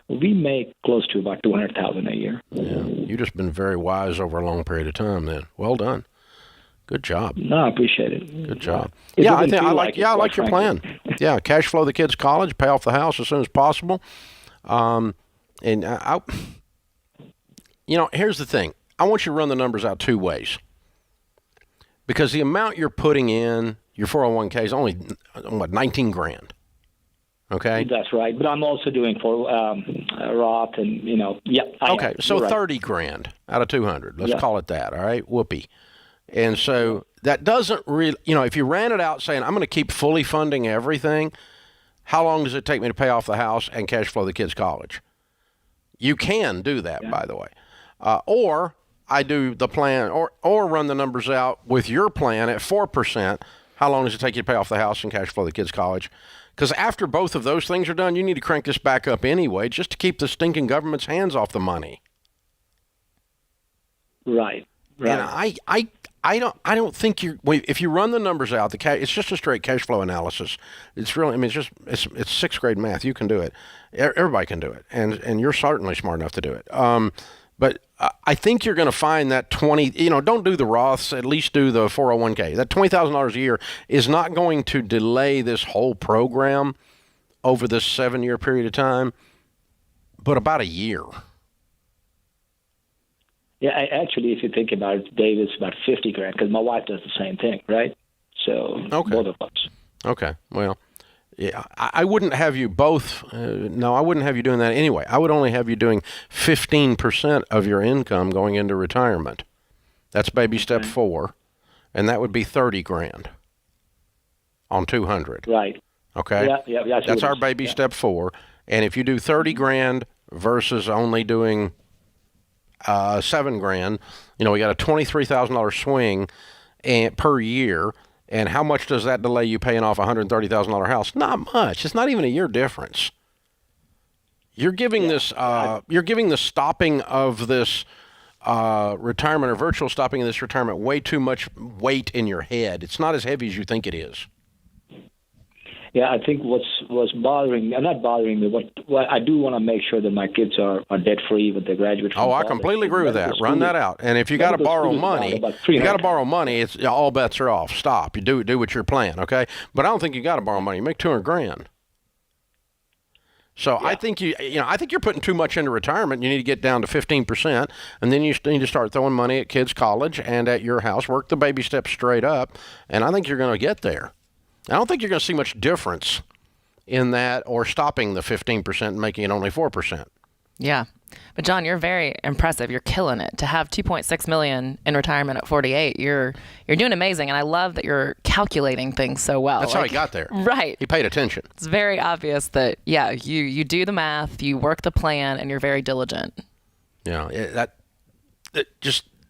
We make close to about $200,000 a year. Yeah, you've just been very wise over a long period of time. Then, well done, good job. No, I appreciate it. Good job. I like your plan. Yeah, cash flow the kids' college, pay off the house as soon as possible. Here's the thing. I want you to run the numbers out 2 ways. because the amount you're putting in your 401k is only, what, 19 grand. Okay. That's right. But I'm also doing for Roth and, Okay. So right. 30 grand out of 200. Let's call it that. All right. Whoopee. And so that doesn't really, if you ran it out saying, I'm going to keep fully funding everything, how long does it take me to pay off the house and cash flow the kids' college? You can do that, by the way. Or I do the plan or run the numbers out with your plan at 4%. How long does it take you to pay off the house and cash flow the kids' college? Because after both of those things are done, you need to crank this back up anyway, just to keep the stinking government's hands off the money. Right. And I don't think if you run the numbers out, it's just a straight cash flow analysis. It's really, it's sixth grade math. You can do it. Everybody can do it, and you're certainly smart enough to do it. But I think you're going to find that 20, don't do the Roths, at least do the 401k. That $20,000 a year is not going to delay this whole program over this 7-year period of time, but about a year. Yeah, actually, if you think about it, Dave, it's about 50 grand because my wife does the same thing, right? So both of us. Okay, well, yeah, I wouldn't have you both. No, I wouldn't have you doing that anyway. I would only have you doing 15% of your income going into retirement. That's baby step 4, and that would be 30 grand on 200. Right. Okay. Yeah. That's our baby step 4, and if you do 30 grand versus only doing 7 grand, we got a $23,000 swing per year. And how much does that delay you paying off a $130,000 house? Not much. It's not even a year difference. You're giving you're giving the stopping of this retirement or virtual stopping of this retirement way too much weight in your head. It's not as heavy as you think it is. Yeah, I think what's bothering me, not bothering me, what I do want to make sure that my kids are debt free when they graduate from college. I completely agree with that. Run that out. And if you got to borrow money, it's all bets are off. Stop. You do what you're planning, okay? But I don't think you got to borrow money. You make 200 grand. So I think I think you're putting too much into retirement. You need to get down to 15%, and then you need to start throwing money at kids' college and at your house. Work the baby steps straight up, and I think you're going to get there. I don't think you're going to see much difference in that or stopping the 15% and making it only 4%. Yeah. But John, you're very impressive. You're killing it. To have $2.6 million in retirement at 48, you're doing amazing. And I love that you're calculating things so well. That's how he got there. Right. He paid attention. It's very obvious that, you do the math, you work the plan, and you're very diligent. Yeah.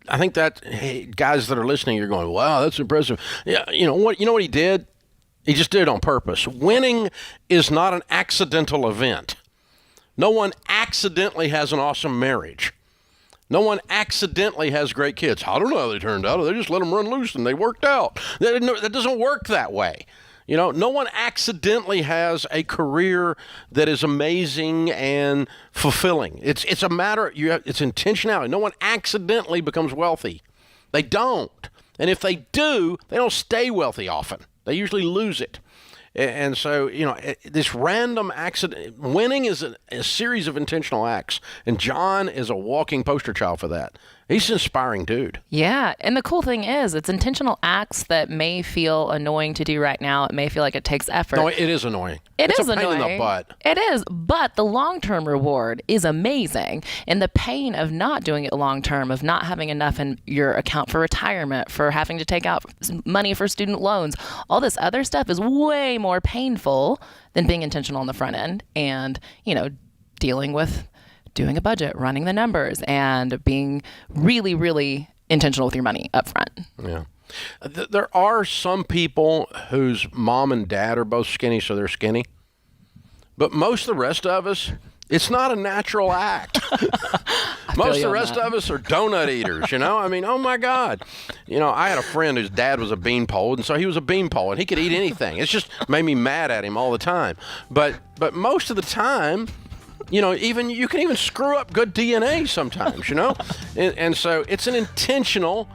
I think that, hey, guys that are listening, you're going, wow, that's impressive. Yeah. You know what he did? He just did it on purpose. Winning is not an accidental event. No one accidentally has an awesome marriage. No one accidentally has great kids. I don't know how they turned out. They just let them run loose and they worked out. That doesn't work that way. No one accidentally has a career that is amazing and fulfilling. It's a matter, it's intentionality. No one accidentally becomes wealthy. They don't. And if they do, they don't stay wealthy often. They usually lose it. And so, this random accident, winning is a series of intentional acts. And John is a walking poster child for that. He's an inspiring dude. Yeah. And the cool thing is, it's intentional acts that may feel annoying to do right now. It may feel like it takes effort. No, it is annoying. It's a pain annoying. in the butt. It is. But the long-term reward is amazing. And the pain of not doing it long-term, of not having enough in your account for retirement, for having to take out money for student loans, all this other stuff is way more painful than being intentional on the front end and, dealing with doing a budget, running the numbers, and being really, really intentional with your money up front. Yeah. There are some people whose mom and dad are both skinny, so they're skinny. But most of the rest of us, it's not a natural act. Most of the rest of us are donut eaters, oh my God. I had a friend whose dad was a beanpole, and so he was a beanpole, and he could eat anything. It's just made me mad at him all the time. But most of the time, even you can even screw up good DNA sometimes, and so it's an intentional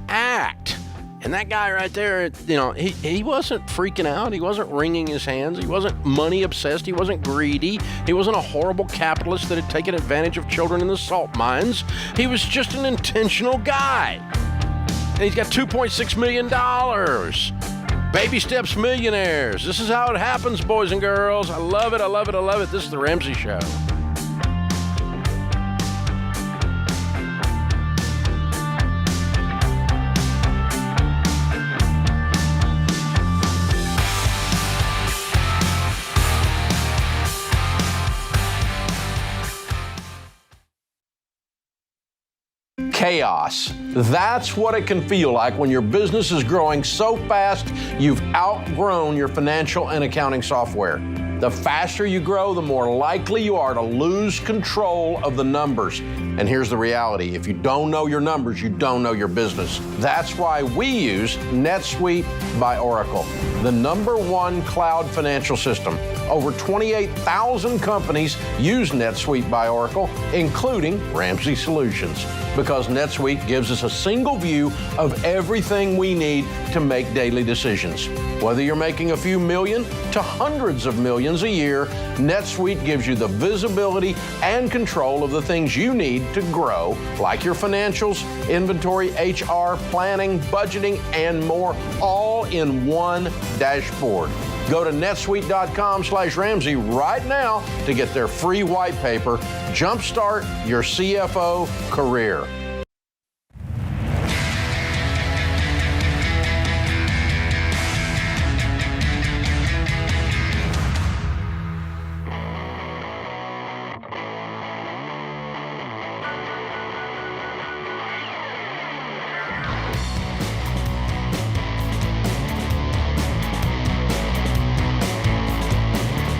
act. And that guy right there, he wasn't freaking out. He wasn't wringing his hands. He wasn't money obsessed. He wasn't greedy. He wasn't a horrible capitalist that had taken advantage of children in the salt mines. He was just an intentional guy. And he's got $2.6 million. Baby steps millionaires. This is how it happens, boys and girls. I love it. I love it. I love it. This is the Ramsey Show. Chaos. That's what it can feel like when your business is growing so fast you've outgrown your financial and accounting software. The faster you grow, the more likely you are to lose control of the numbers. And here's the reality. If you don't know your numbers, you don't know your business. That's why we use NetSuite by Oracle, the #1 cloud financial system. Over 28,000 companies use NetSuite by Oracle, including Ramsey Solutions, because NetSuite gives us a single view of everything we need to make daily decisions. Whether you're making a few million to hundreds of millions a year, NetSuite gives you the visibility and control of the things you need to grow, like your financials, inventory, HR, planning, budgeting, and more, all in one dashboard. Go to netsuite.com/Ramsey right now to get their free white paper. Jumpstart your CFO career.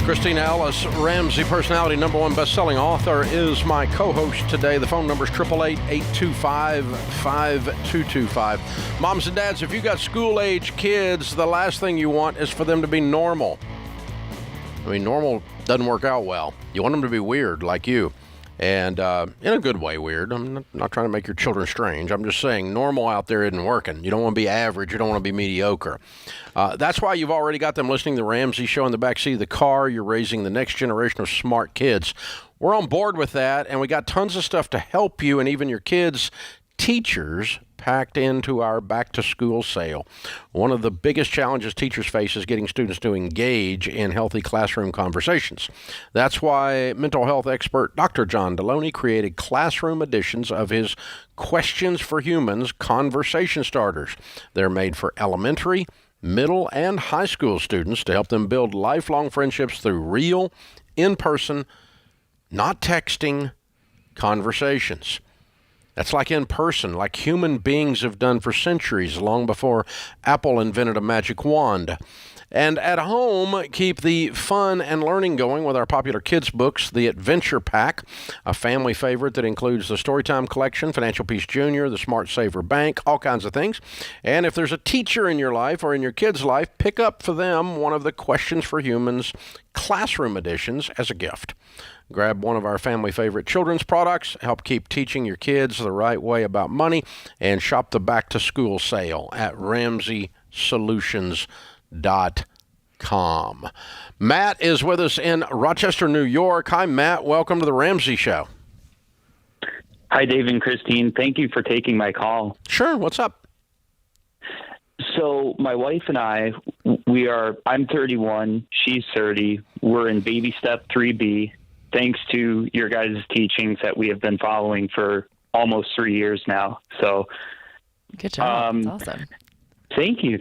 Christine Ellis, Ramsey personality, #1 best-selling author, is my co-host today. The phone number is 888-825-5225. Moms and dads, if you got school-age kids, the last thing you want is for them to be normal. I mean, normal doesn't work out well. You want them to be weird like you. And in a good way, weird. I'm not trying to make your children strange. I'm just saying normal out there isn't working. You don't want to be average. You don't want to be mediocre. That's why you've already got them listening to the Ramsey Show in the backseat of the car. You're raising the next generation of smart kids. We're on board with that, and we got tons of stuff to help you and even your kids' teachers packed into our back-to-school sale. One of the biggest challenges teachers face is getting students to engage in healthy classroom conversations. That's why mental health expert Dr. John Deloney created classroom editions of his Questions for Humans conversation starters. They're made for elementary, middle, and high school students to help them build lifelong friendships through real, in-person, not texting conversations. That's like in person, like human beings have done for centuries, long before Apple invented a magic wand. And at home, keep the fun and learning going with our popular kids' books, The Adventure Pack, a family favorite that includes the Storytime Collection, Financial Peace Junior, the Smart Saver Bank, all kinds of things. And if there's a teacher in your life or in your kid's life, pick up for them one of the Questions for Humans classroom editions as a gift. Grab one of our family favorite children's products, help keep teaching your kids the right way about money, and shop the back-to-school sale at RamseySolutions.com. Matt is with us in Rochester, New York. Hi, Matt. Welcome to the Ramsey Show. Hi, Dave and Christine. Thank you for taking my call. Sure. What's up? So my wife and I, I'm 31, she's 30. We're in baby step 3B. Thanks to your guys' teachings that we have been following for almost 3 years now. So, good job. That's awesome. Thank you.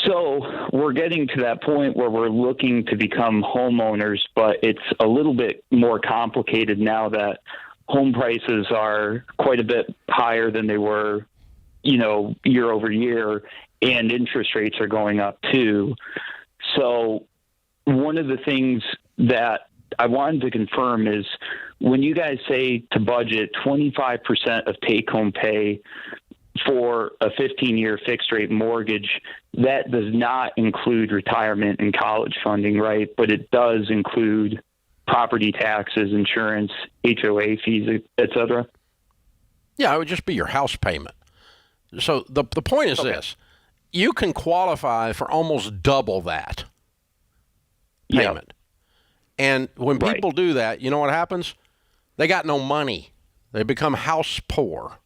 So we're getting to that point where we're looking to become homeowners, but it's a little bit more complicated now that home prices are quite a bit higher than they were, year over year, and interest rates are going up too. So one of the things that I wanted to confirm is when you guys say to budget 25% of take-home pay for a 15-year fixed-rate mortgage, that does not include retirement and college funding, right? But it does include property taxes, insurance, HOA fees, et cetera? Yeah, it would just be your house payment. So the point is this. You can qualify for almost double that payment. Yep. And when people do that, you know what happens? They got no money. They become house poor.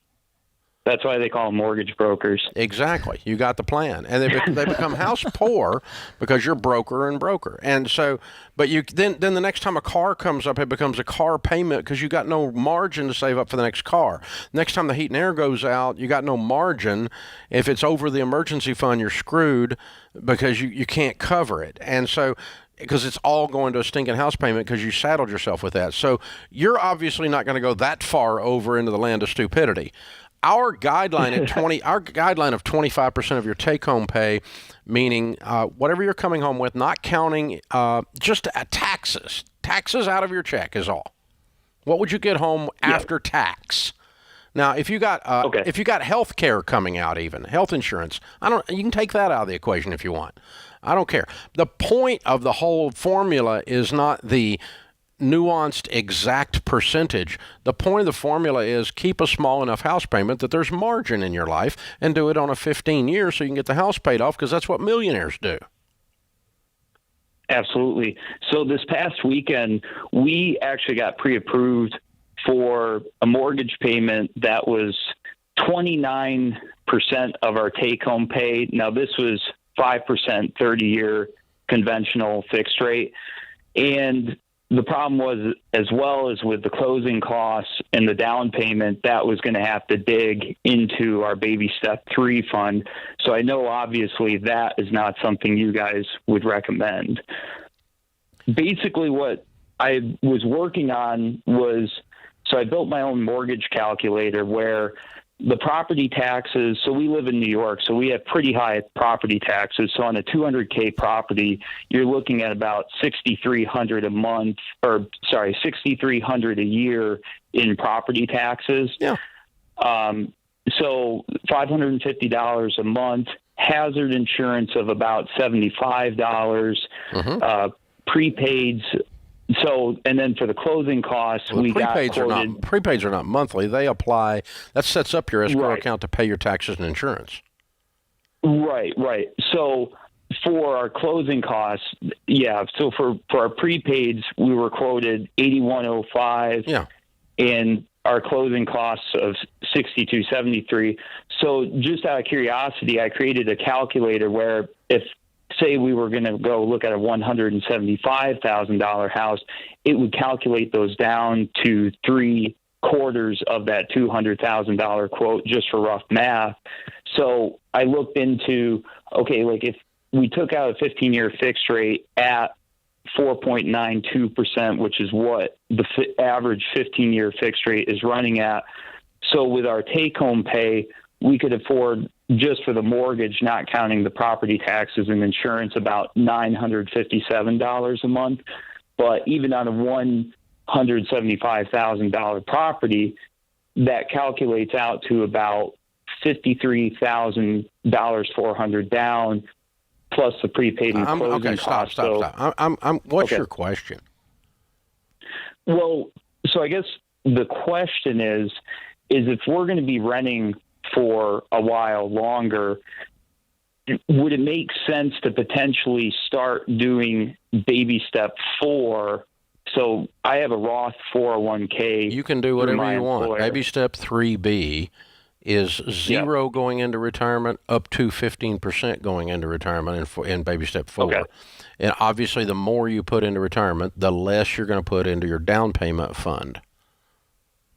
That's why they call them mortgage brokers. Exactly. You got the plan. And they become house poor because you're broker and broker. And so, but you then the next time a car comes up, it becomes a car payment because you got no margin to save up for the next car. Next time the heat and air goes out, you got no margin. If it's over the emergency fund, you're screwed because you can't cover it. And so, because it's all going to a stinking house payment because you saddled yourself with that. So you're obviously not going to go that far over into the land of stupidity. Our guideline our guideline of 25% of your take-home pay, meaning whatever you're coming home with, not counting just taxes out of your check is all. What would you get home after tax? Now, if you got health care coming out, even health insurance, you can take that out of the equation if you want. I don't care. The point of the whole formula is not the nuanced exact percentage. The point of the formula is keep a small enough house payment that there's margin in your life and do it on a 15 years so you can get the house paid off, because that's what millionaires do. Absolutely. So this past weekend, we actually got pre-approved for a mortgage payment that was 29% of our take-home pay. Now, this was 5% 30-year conventional fixed rate. And the problem was, as well as with the closing costs and the down payment, that was going to have to dig into our baby step 3 fund. So I know obviously that is not something you guys would recommend. Basically what I was working on was, so I built my own mortgage calculator where the property taxes, so we live in New York, so we have pretty high property taxes. So on a $200K property, you're looking at about $6,300 a month, or sorry, $6,300 a year in property taxes. Yeah. So $550 a month, hazard insurance of about $75, prepaids. So, and then for the closing costs, we got quoted. Prepaids are not monthly. They apply. That sets up your escrow account to pay your taxes and insurance. Right. So for our closing costs, so for our prepaids, we were quoted $81.05. Yeah. And our closing costs of $62.73. So just out of curiosity, I created a calculator where if, say we were going to go look at a $175,000 house, it would calculate those down to 3/4 of that $200,000 quote, just for rough math. So I looked into, like if we took out a 15-year fixed rate at 4.92%, which is what the average 15-year fixed rate is running at. So with our take-home pay, we could afford, just for the mortgage, not counting the property taxes and insurance, about $957 a month. But even on a $175,000 property, that calculates out to about $53,400 down, plus the prepaid and closing costs. Stop. What's your question? Well, so I guess the question is if we're going to be renting for a while longer, would it make sense to potentially start doing baby step 4? So I have a Roth 401k. You can do whatever you want. Baby step 3B is 0 going into retirement up to 15% going into retirement in baby step 4. Okay. And obviously the more you put into retirement, the less you're going to put into your down payment fund.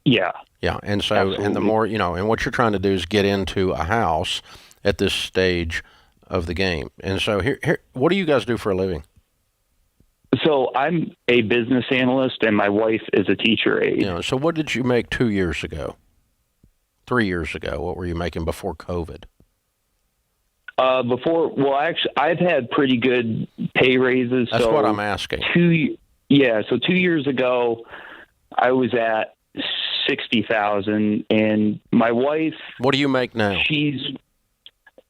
Yeah. Yeah, and so, Absolutely. And the more, and what you're trying to do is get into a house at this stage of the game. And so here, what do you guys do for a living? So I'm a business analyst and my wife is a teacher aide. So what did you make 2 years ago? 3 years ago? What were you making before COVID? Actually, I've had pretty good pay raises. That's what I'm asking. 2 years ago, I was at $60,000, and my wife. What do you make now? She's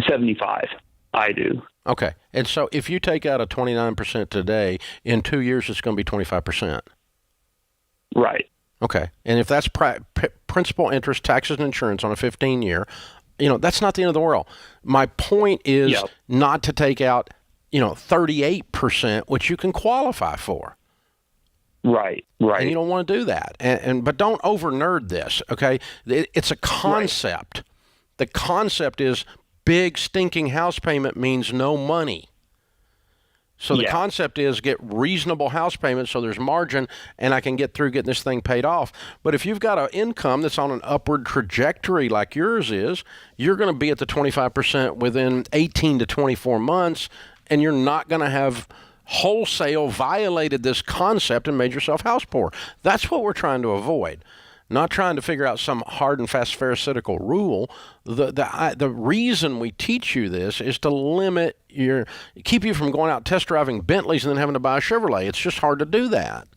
75. I do. Okay, and so if you take out a 29% today, in 2 years it's going to be 25%. Right. Okay, and if that's principal, interest, taxes, and insurance on a 15-year, that's not the end of the world. My point is not to take out, 38%, which you can qualify for. Right. And you don't want to do that. But don't over-nerd this, okay? It's a concept. The concept is big stinking house payment means no money. So the concept is get reasonable house payments so there's margin and I can get through getting this thing paid off. But if you've got an income that's on an upward trajectory like yours is, you're going to be at the 25% within 18 to 24 months, and you're not going to have wholesale violated this concept and made yourself house poor. That's what we're trying to avoid. Not trying to figure out some hard and fast pharisaical rule. The reason we teach you this is to keep you from going out test driving Bentleys and then having to buy a Chevrolet. It's just hard to do that.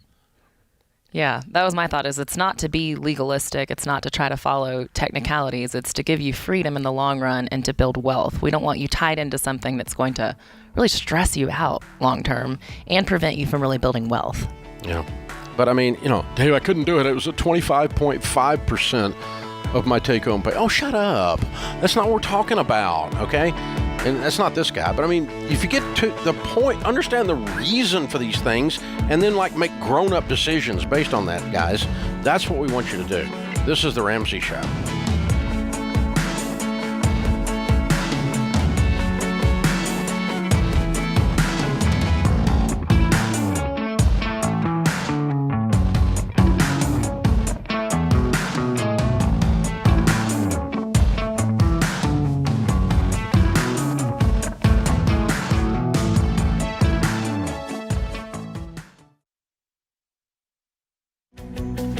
Yeah, that was my thought. Is it's not to be legalistic. It's not to try to follow technicalities. It's to give you freedom in the long run and to build wealth. We don't want you tied into something that's going to really stress you out long term and prevent you from really building wealth. Yeah. But I mean, Dave, I couldn't do it. It was at 25.5% of my take-home pay. Oh, shut up. That's not what we're talking about, okay? And that's not this guy. But I mean, if you get to the point, understand the reason for these things, and then make grown-up decisions based on that, guys. That's what we want you to do. This is the Ramsey Show.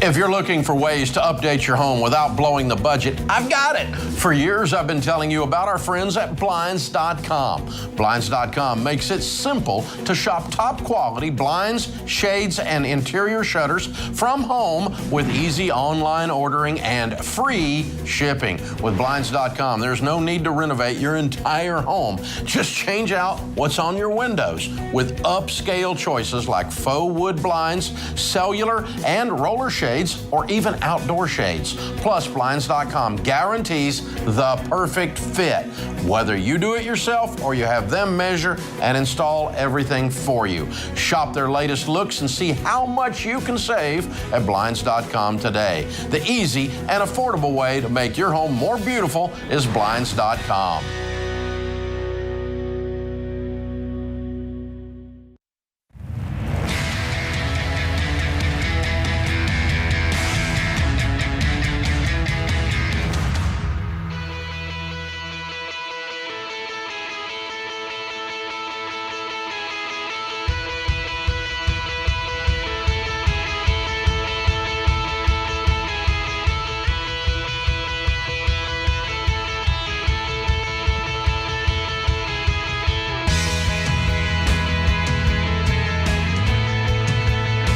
If you're looking for ways to update your home without blowing the budget, I've got it. For years, I've been telling you about our friends at Blinds.com. Blinds.com makes it simple to shop top quality blinds, shades, and interior shutters from home with easy online ordering and free shipping. With Blinds.com, there's no need to renovate your entire home. Just change out what's on your windows with upscale choices like faux wood blinds, cellular, and roller shades, or even outdoor shades. Plus, Blinds.com guarantees the perfect fit, whether you do it yourself or you have them measure and install everything for you. Shop their latest looks and see how much you can save at Blinds.com today. The easy and affordable way to make your home more beautiful is Blinds.com.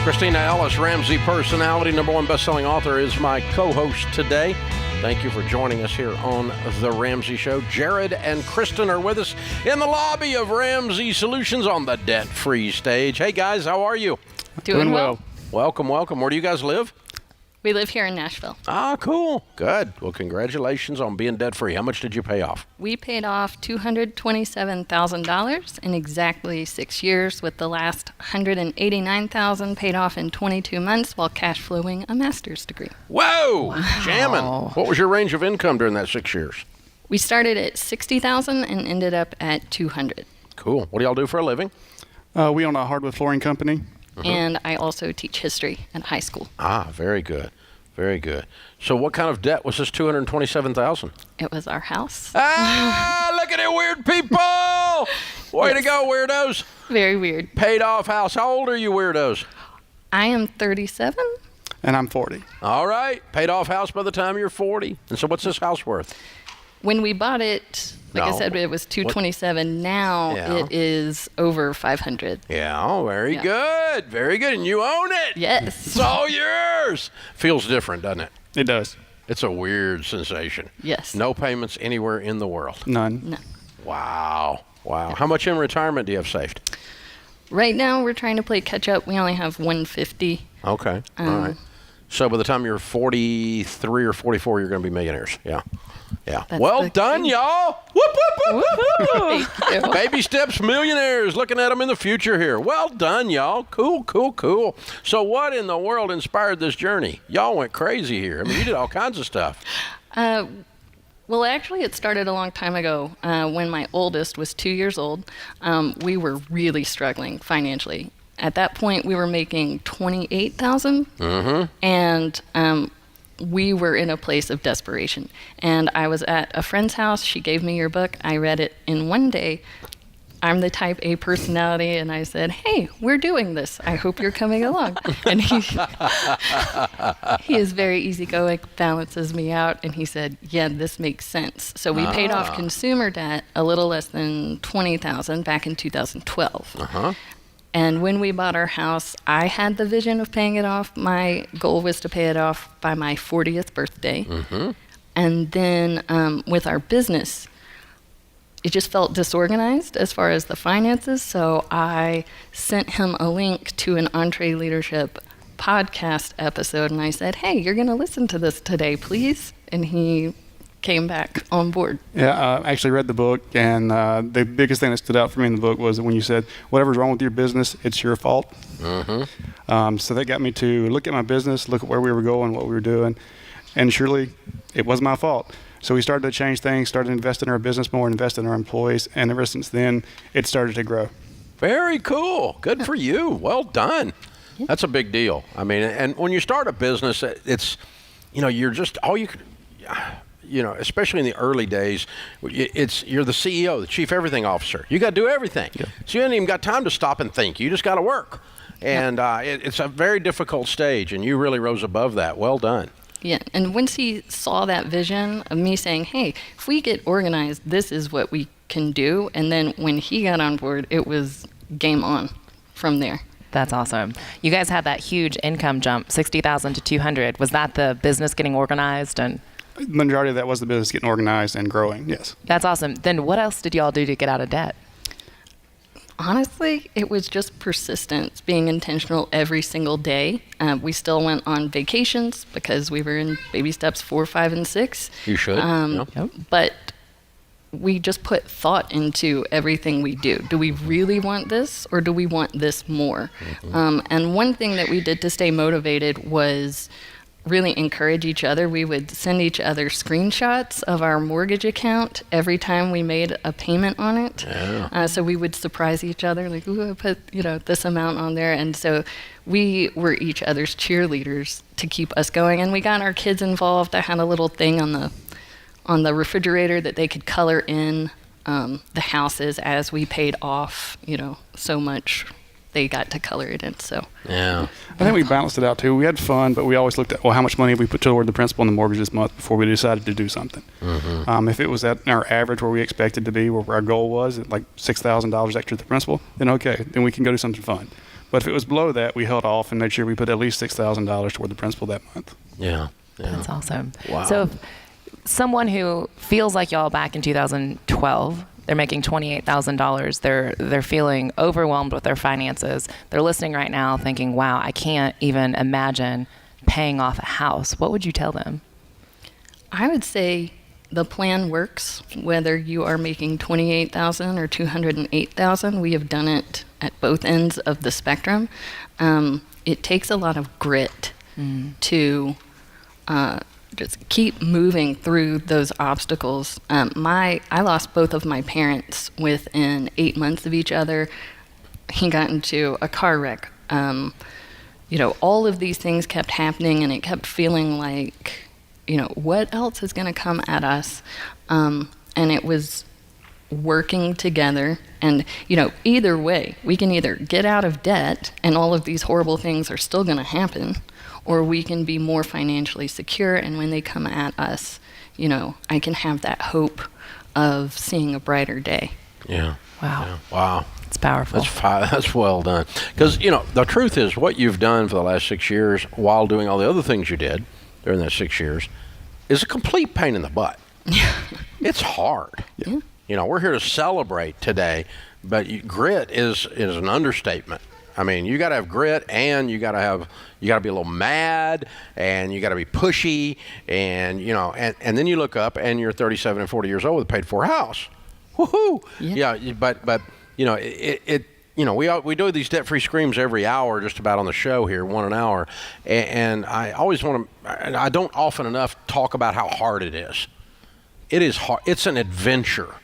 Christina Ellis, Ramsey personality, #1 best-selling author, is my co-host today. Thank you for joining us here on The Ramsey Show. Jared and Kristen are with us in the lobby of Ramsey Solutions on the debt-free stage. Hey, guys, how are you? Doing well. Welcome, welcome. Where do you guys live? We live here in Nashville. Ah, cool. Good. Well, congratulations on being debt-free. How much did you pay off? We paid off $227,000 in exactly 6 years, with the last $189,000 paid off in 22 months while cash flowing a master's degree. Whoa! Wow. Jamming. What was your range of income during that 6 years? We started at $60,000 and ended up at $200,000. Cool. What do y'all do for a living? We own a hardwood flooring company. And I also teach history at high school. Ah, very good. Very good. So what kind of debt was this $227,000? It was our house. Ah, look at it, weird people! Way to go, weirdos. Very weird. Paid off house. How old are you, weirdos? I am 37. And I'm 40. All right. Paid off house by the time you're 40. And so what's this house worth? When we bought it, I said, it was $227,000. Now it is over $500,000. Yeah, very good. Very good. And you own it. Yes. It's all yours. Feels different, doesn't it? It does. It's a weird sensation. Yes. No payments anywhere in the world. None. No. Wow. Wow. How much in retirement do you have saved? Right now, we're trying to play catch up. We only have $150,000. Okay. All right. So by the time you're 43 or 44, you're going to be millionaires. Yeah. Yeah. Well done, y'all. Whoop, whoop, whoop, whoop. Thank you. Baby steps, millionaires. Looking at them in the future here. Well done, y'all. Cool, cool, cool. So what in the world inspired this journey? Y'all went crazy here. I mean, you did all kinds of stuff. Well, actually, it started a long time ago. When my oldest was 2 years old, we were really struggling financially. At that point, we were making $28,000, and we were in a place of desperation. And I was at a friend's house. She gave me your book. I read it in one day. I'm the type A personality, and I said, "Hey, we're doing this. I hope you're coming along." And he is very easygoing, balances me out, and he said, "Yeah, this makes sense." So we paid off consumer debt a little less than $20,000 back in 2012. And when we bought our house, I had the vision of paying it off. My goal was to pay it off by my 40th birthday. And then with our business, it just felt disorganized as far as the finances. So I sent him a link to an Entree Leadership podcast episode, and I said, "Hey, you're going to listen to this today, please." And he came back on board. Yeah, I actually read the book, and the biggest thing that stood out for me in the book was when you said, whatever's wrong with your business, it's your fault. So that got me to look at my business, look at where we were going, what we were doing, and surely it was my fault. So we started to change things, started to invest in our business more, invest in our employees, and ever since then, it started to grow. Very cool. Good for you. Well done. That's a big deal. I mean, and when you start a business, it's, you're just, all you could, especially in the early days, you're the CEO, the chief everything officer. You got to do everything. So you haven't even got time to stop and think. You just got to work. And it's a very difficult stage, and you really rose above that. Well done. Yeah, and once he saw that vision of me saying, "Hey, if we get organized, this is what we can do," and then when he got on board, it was game on from there. That's awesome. You guys had that huge income jump, 60,000 to 200. Was that the business getting organized? And the majority of that was the business getting organized and growing, yes. That's awesome. Then what else did y'all do to get out of debt? Honestly, it was just persistence, being intentional every single day. We still went on vacations because we were in baby steps 4, 5, and 6. You should. But we just put thought into everything we do. Do we really want this, or do we want this more? And one thing that we did to stay motivated was really encourage each other. We would send each other screenshots of our mortgage account every time we made a payment on it. So we would surprise each other, like, "Ooh, I put this amount on there." And so we were each other's cheerleaders to keep us going. And we got our kids involved. I had a little thing on the refrigerator that they could color in the houses as we paid off, so much. They got to color it in, so. Yeah. I think we balanced it out, too. We had fun, but we always looked at, how much money have we put toward the principal and the mortgage this month before we decided to do something. If it was at our average where we expected to be, where our goal was, at like $6,000 extra to the principal, then okay, then we can go do something fun. But if it was below that, we held off and made sure we put at least $6,000 toward the principal that month. Yeah. That's awesome. Wow. So someone who feels like y'all back in 2012, they're making $28,000. They're feeling overwhelmed with their finances. They're listening right now thinking, wow, I can't even imagine paying off a house. What would you tell them? I would say the plan works, whether you are making $28,000 or $208,000. We have done it at both ends of the spectrum. It takes a lot of grit to just keep moving through those obstacles. I lost both of my parents within 8 months of each other. He got into a car wreck. All of these things kept happening, and it kept feeling like, what else is going to come at us? And it was working together. And, either way, we can either get out of debt and all of these horrible things are still going to happen, or we can be more financially secure, and when they come at us, I can have that hope of seeing a brighter day. Yeah. Wow. Yeah. Wow. It's powerful. That's well done. Because, the truth is, what you've done for the last 6 years while doing all the other things you did during those 6 years is a complete pain in the butt. It's hard. Yeah. We're here to celebrate today, but grit is an understatement. I mean, you got to have grit, and you got to be a little mad, and you got to be pushy, and and then you look up and you're 37 and 40 years old with a paid for house. Woohoo! Yeah, but we do these debt-free screams every hour, just about on the show here, 1 hour, and I always want to. I don't often enough talk about how hard it is. it is hard. It's an adventure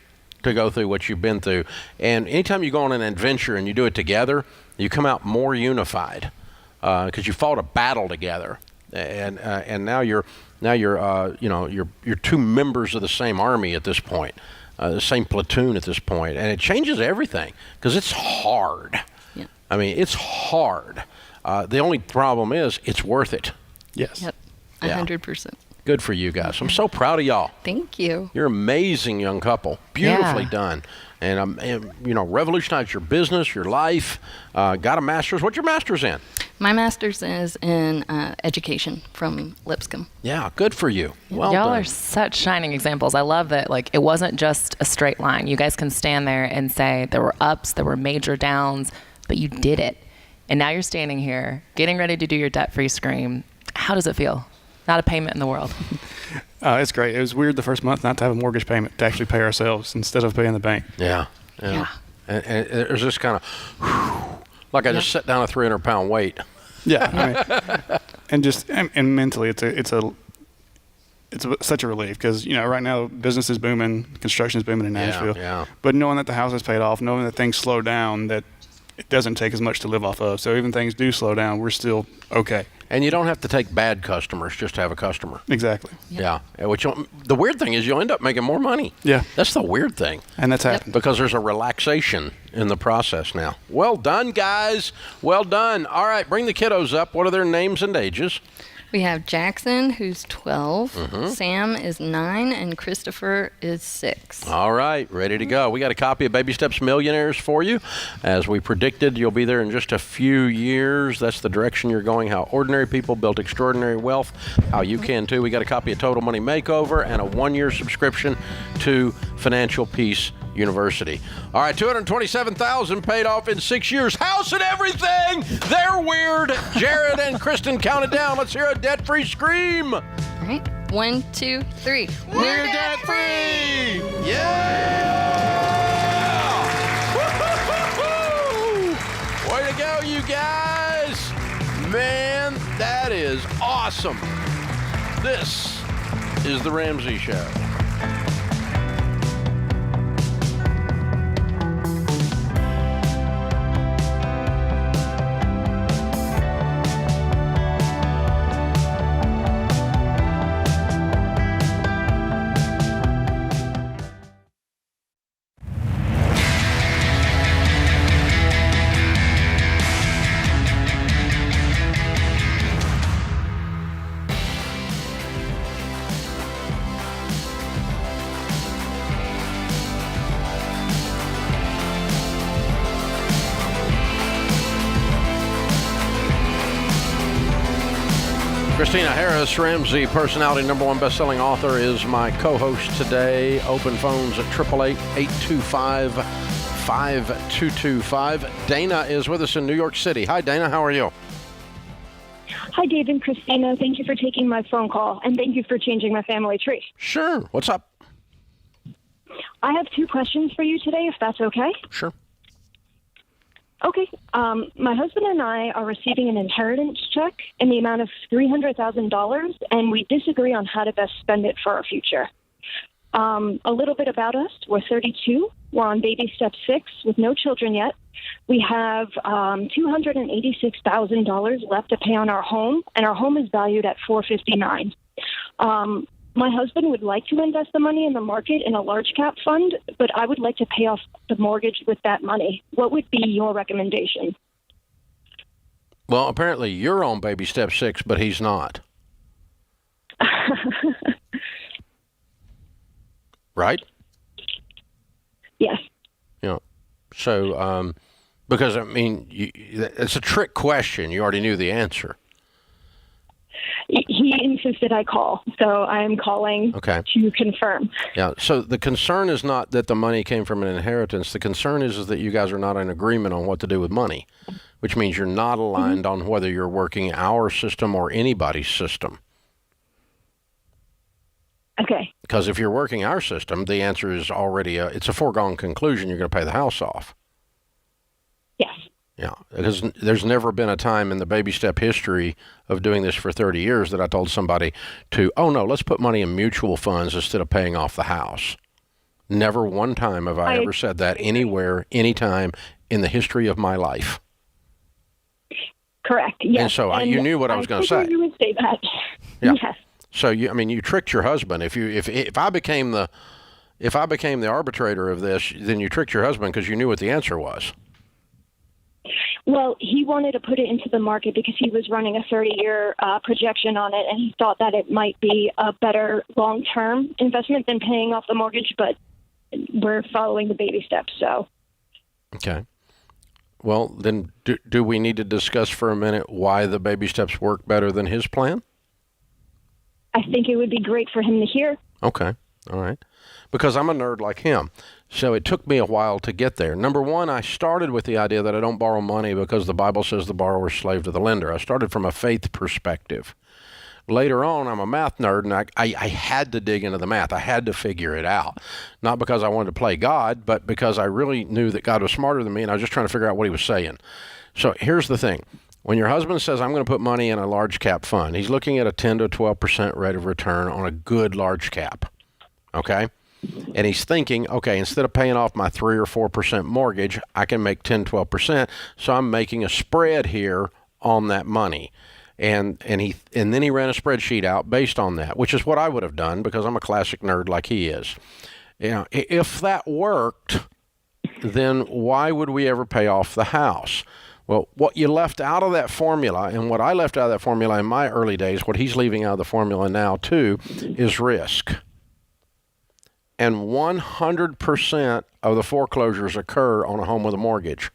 to go through what you've been through. And anytime you go on an adventure and you do it together, you come out more unified because you fought a battle together. And now you're two members of the same army at this point, the same platoon at this point, and it changes everything because it's hard. Yeah. I mean, it's hard. The only problem is it's worth it. Yes. Yep. Yeah. 100%. Good for you guys. I'm so proud of y'all. Thank you. You're an amazing young couple. Beautifully done. And, revolutionized your business, your life. Got a master's. What's your master's in? My master's is in education from Lipscomb. Yeah, good for you. Well Y'all done. are such shining examples. I love that, like, it wasn't just a straight line. You guys can stand there and say there were ups, there were major downs, but you did it. And now you're standing here, getting ready to do your debt-free scream. How does it feel? Not a payment in the world. It's great. It was weird the first month not to have a mortgage payment, to actually pay ourselves instead of paying the bank. Yeah. And it was just kind of, like I just set down a 300-pound weight. Yeah. And mentally, it's such a relief because, right now business is booming, construction is booming in Nashville. Yeah. But knowing that the house is paid off, knowing that things slow down, that it doesn't take as much to live off of. So even things do slow down, we're still okay. And you don't have to take bad customers just to have a customer. Exactly. Yeah. The weird thing is you'll end up making more money. Yeah. That's the weird thing. And that's happened. Because there's a relaxation in the process now. Well done, guys. Well done. All right, bring the kiddos up. What are their names and ages? We have Jackson, who's 12. Mm-hmm. Sam is 9, and Christopher is 6. All right, ready to go. We got a copy of Baby Steps Millionaires for you. As we predicted, you'll be there in just a few years. That's the direction you're going, how ordinary people built extraordinary wealth, how you can too. We got a copy of Total Money Makeover and a 1-year subscription to Financial Peace University. All right, $227,000 paid off in 6 years. House and everything. They're weird. Jared and Kristen counted down. Let's hear a debt-free scream. All right. 1, 2, 3. We're debt-free. Yeah. Woo-hoo-hoo-hoo. Way to go, you guys. Man, that is awesome. This is The Ramsey Show. Christina Harris, Ramsey personality, #1 best-selling author, is my co-host today. Open phones at 888-825-5225. Dana is with us in New York City. Hi, Dana. How are you? Hi, Dave and Christina. Thank you for taking my phone call, and thank you for changing my family tree. Sure. What's up? I have 2 questions for you today, if that's okay. Sure. Okay. My husband and I are receiving an inheritance check in the amount of $300,000, and we disagree on how to best spend it for our future. A little bit about us. We're 32. We're on baby step 6 with no children yet. We have $286,000 left to pay on our home, and our home is valued at $459,000. My husband would like to invest the money in the market in a large cap fund, but I would like to pay off the mortgage with that money. What would be your recommendation? Well, apparently you're on baby step 6, but he's not. Right? Yes. So, because, I mean, it's a trick question. You already knew the answer. He insisted I call, so I'm calling to confirm. Yeah, so the concern is not that the money came from an inheritance. The concern is that you guys are not in agreement on what to do with money, which means you're not aligned on whether you're working our system or anybody's system. Okay. Because if you're working our system, the answer is already, it's a foregone conclusion you're going to pay the house off. Yes. Yeah, because there's never been a time in the baby step history of doing this for 30 years that I told somebody to, oh no, let's put money in mutual funds instead of paying off the house. Never one time have I ever said that anywhere, anytime in the history of my life. Correct. Yes. And so you knew what I was going to say. You would say that. Yeah. Yes. So you tricked your husband. If I became the arbitrator of this, then you tricked your husband because you knew what the answer was. Well, he wanted to put it into the market because he was running a 30-year projection on it, and he thought that it might be a better long-term investment than paying off the mortgage, but we're following the baby steps, so. Okay. Well, then do we need to discuss for a minute why the baby steps work better than his plan? I think it would be great for him to hear. Okay. All right. Because I'm a nerd like him. So it took me a while to get there. Number one, I started with the idea that I don't borrow money because the Bible says the borrower is slave to the lender. I started from a faith perspective. Later on, I'm a math nerd, and I had to dig into the math. I had to figure it out. Not because I wanted to play God, but because I really knew that God was smarter than me, and I was just trying to figure out what he was saying. So here's the thing. When your husband says, I'm going to put money in a large cap fund, he's looking at a 10 to 12% rate of return on a good large cap. Okay? And he's thinking, okay, instead of paying off my 3 or 4% mortgage, I can make 10, 12%. So I'm making a spread here on that money. And then he ran a spreadsheet out based on that, which is what I would have done because I'm a classic nerd like he is. You know, if that worked, then why would we ever pay off the house? Well, what you left out of that formula, and what I left out of that formula in my early days, what he's leaving out of the formula now too, is risk. And 100% of the foreclosures occur on a home with a mortgage.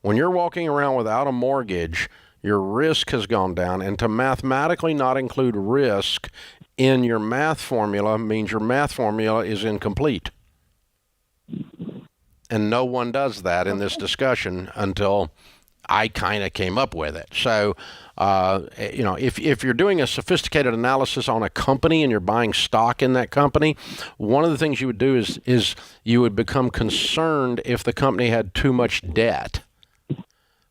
When you're walking around without a mortgage, your risk has gone down. And to mathematically not include risk in your math formula means your math formula is incomplete. And no one does that in this discussion until I kind of came up with it. So, if you're doing a sophisticated analysis on a company and you're buying stock in that company, one of the things you would do is you would become concerned if the company had too much debt,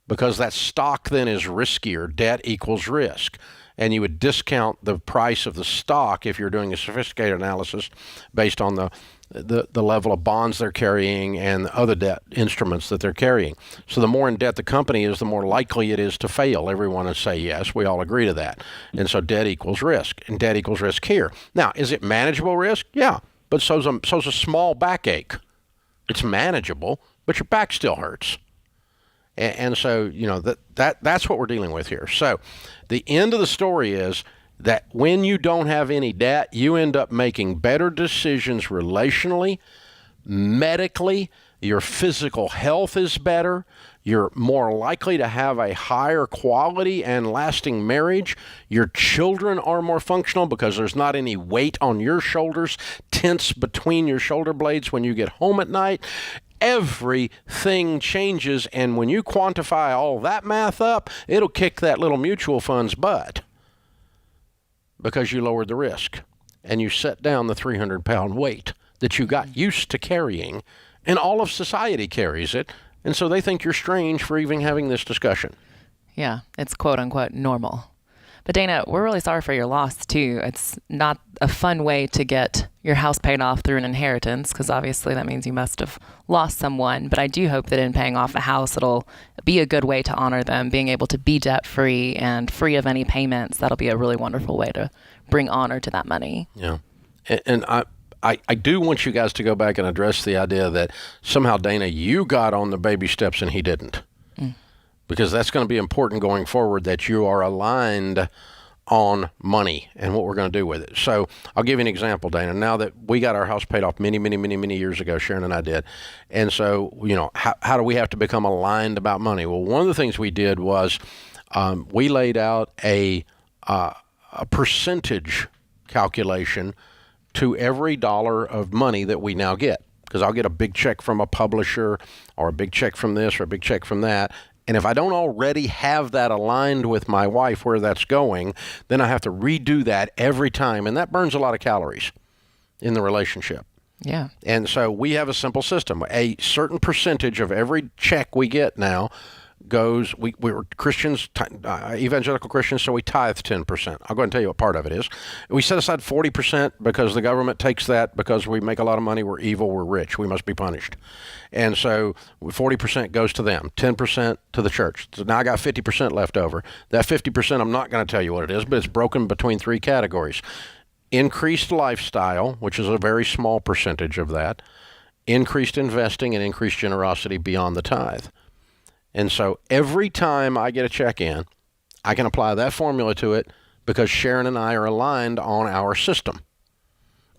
because that stock then is riskier. Debt equals risk. And you would discount the price of the stock if you're doing a sophisticated analysis based on the level of bonds they're carrying and other debt instruments that they're carrying. So the more in debt the company is, the more likely it is to fail. Everyone would say yes. We all agree to that. And so debt equals risk, and debt equals risk here. Now, is it manageable risk? Yeah, but so's a small backache. It's manageable, but your back still hurts. And so, that's what we're dealing with here. So the end of the story is that when you don't have any debt, you end up making better decisions relationally, medically. Your physical health is better. You're more likely to have a higher quality and lasting marriage. Your children are more functional because there's not any weight on your shoulders, tense between your shoulder blades when you get home at night. Everything changes, and when you quantify all that math up, it'll kick that little mutual fund's butt because you lowered the risk and you set down the 300-pound weight that you got used to carrying, and all of society carries it, and so they think you're strange for even having this discussion. Yeah, it's quote-unquote normal. But Dana, we're really sorry for your loss, too. It's not a fun way to get your house paid off through an inheritance, because obviously that means you must have lost someone. But I do hope that in paying off the house, it'll be a good way to honor them, being able to be debt-free and free of any payments. That'll be a really wonderful way to bring honor to that money. Yeah. And I do want you guys to go back and address the idea that somehow, Dana, you got on the baby steps and he didn't. Because that's going to be important going forward, that you are aligned on money and what we're going to do with it. So I'll give you an example, Dana. Now that we got our house paid off many years ago, Sharon and I did. And so, how do we have to become aligned about money? Well, one of the things we did was we laid out a percentage calculation to every dollar of money that we now get. Because I'll get a big check from a publisher or a big check from this or a big check from that. And if I don't already have that aligned with my wife where that's going, then I have to redo that every time. And that burns a lot of calories in the relationship. Yeah. And so we have a simple system. A certain percentage of every check we get now goes, we're Christians, evangelical Christians, so we tithe 10%. I'll go ahead and tell you what part of it is. We set aside 40% because the government takes that because we make a lot of money, we're evil, we're rich, we must be punished. And so 40% goes to them, 10% to the church. So now I got 50% left over. That 50%, I'm not going to tell you what it is, but it's broken between three categories. Increased lifestyle, which is a very small percentage of that, increased investing, and increased generosity beyond the tithe. And so every time I get a check in, I can apply that formula to it because Sharon and I are aligned on our system.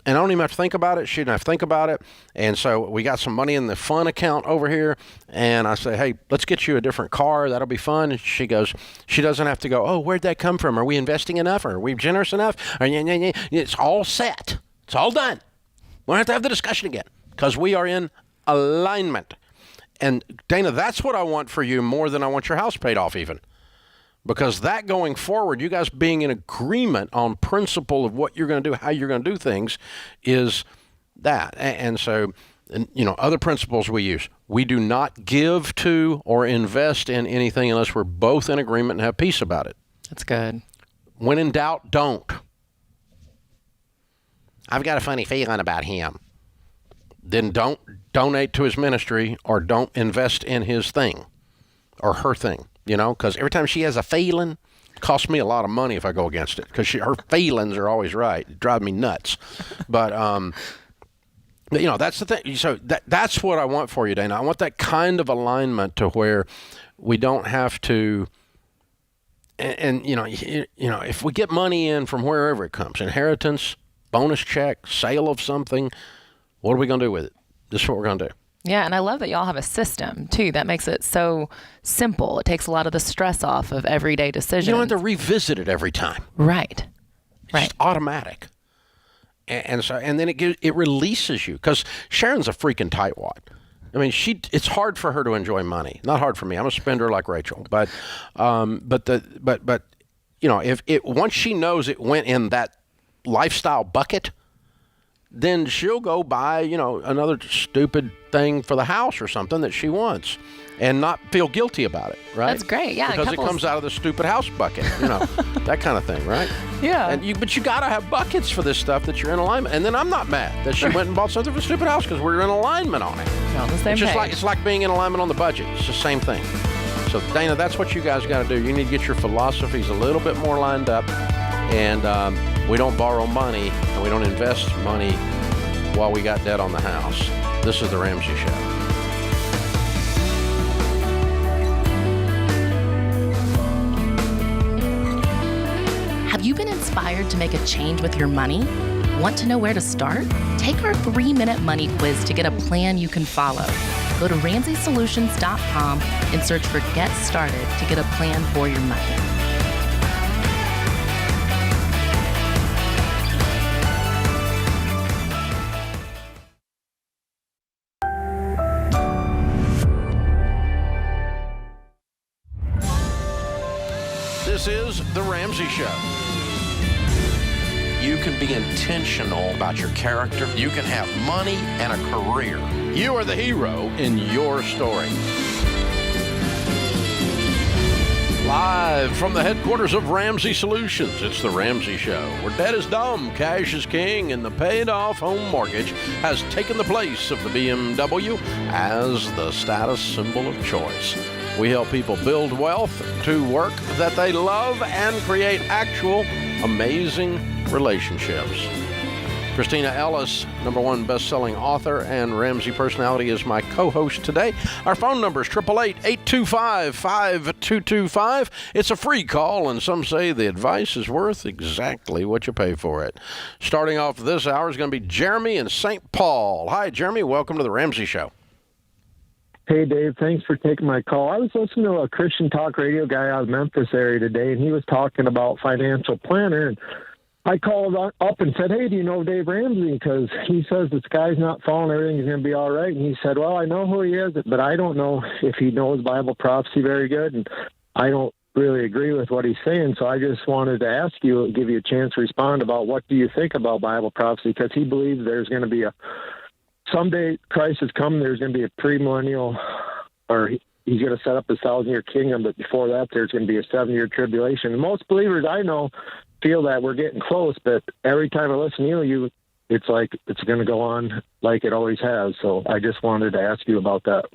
And I don't even have to think about it. She didn't have to think about it. And so we got some money in the fun account over here. And I say, hey, let's get you a different car. That'll be fun. And she goes, she doesn't have to go, oh, where'd that come from? Are we investing enough? Are we generous enough? It's all set. It's all done. We don't have to have the discussion again because we are in alignment. And Dana, that's what I want for you more than I want your house paid off even. Because that going forward, you guys being in agreement on principle of what you're going to do, how you're going to do things is that. And so, other principles we use. We do not give to or invest in anything unless we're both in agreement and have peace about it. That's good. When in doubt, don't. I've got a funny feeling about him. Then don't donate to his ministry or don't invest in his thing or her thing, because every time she has a feeling, it costs me a lot of money if I go against it because her feelings are always right. It drives me nuts. But, that's the thing. So that's what I want for you, Dana. I want that kind of alignment to where we don't have to, if we get money in from wherever it comes, inheritance, bonus check, sale of something, what are we going to do with it? This is what we're going to do. Yeah, and I love that y'all have a system, too. That makes it so simple. It takes a lot of the stress off of everyday decisions. You don't have to revisit it every time. Right. It's automatic. And then it releases you. Because Sharon's a freaking tightwad. I mean, it's hard for her to enjoy money. Not hard for me. I'm a spender like Rachel. But if once she knows it went in that lifestyle bucket, then she'll go buy, another stupid thing for the house or something that she wants and not feel guilty about it, right? That's great, yeah. Because it comes out of the stupid house bucket, that kind of thing, right? Yeah. But you got to have buckets for this stuff that you're in alignment. And then I'm not mad that she went and bought something for the stupid house because we're in alignment on it. On the same page. It's like being in alignment on the budget. It's the same thing. So, Dana, that's what you guys got to do. You need to get your philosophies a little bit more lined up. And we don't borrow money and we don't invest money while we got debt on the house. This is the Ramsey Show. Have you been inspired to make a change with your money? Want to know where to start? Take our 3-minute money quiz to get a plan you can follow. Go to RamseySolutions.com and search for Get Started to get a plan for your money. This is The Ramsey Show. You can be intentional about your character. You can have money and a career. You are the hero in your story. Live from the headquarters of Ramsey Solutions, it's The Ramsey Show, where debt is dumb, cash is king, and the paid-off home mortgage has taken the place of the BMW as the status symbol of choice. We help people build wealth to work that they love and create actual amazing relationships. Christina Ellis, #1 best-selling author and Ramsey personality, is my co-host today. Our phone number is 888-825-5225. It's a free call, and some say the advice is worth exactly what you pay for it. Starting off this hour is going to be Jeremy in St. Paul. Hi, Jeremy. Welcome to the Ramsey Show. Hey, Dave. Thanks for taking my call. I was listening to a Christian talk radio guy out of Memphis area today, and he was talking about financial planner. And I called up and said, hey, do you know Dave Ramsey? Because he says the sky's not falling, everything's going to be all right. And he said, well, I know who he is, but I don't know if he knows Bible prophecy very good. And I don't really agree with what he's saying. So I just wanted to ask you, give you a chance to respond about what do you think about Bible prophecy? Because he believes there's going to be a someday Christ is coming, there's going to be a premillennial, or he's going to set up a 1,000-year kingdom, but before that, there's going to be a 7-year tribulation. And most believers I know feel that we're getting close, but every time I listen to you, it's like it's going to go on like it always has. So I just wanted to ask you about that.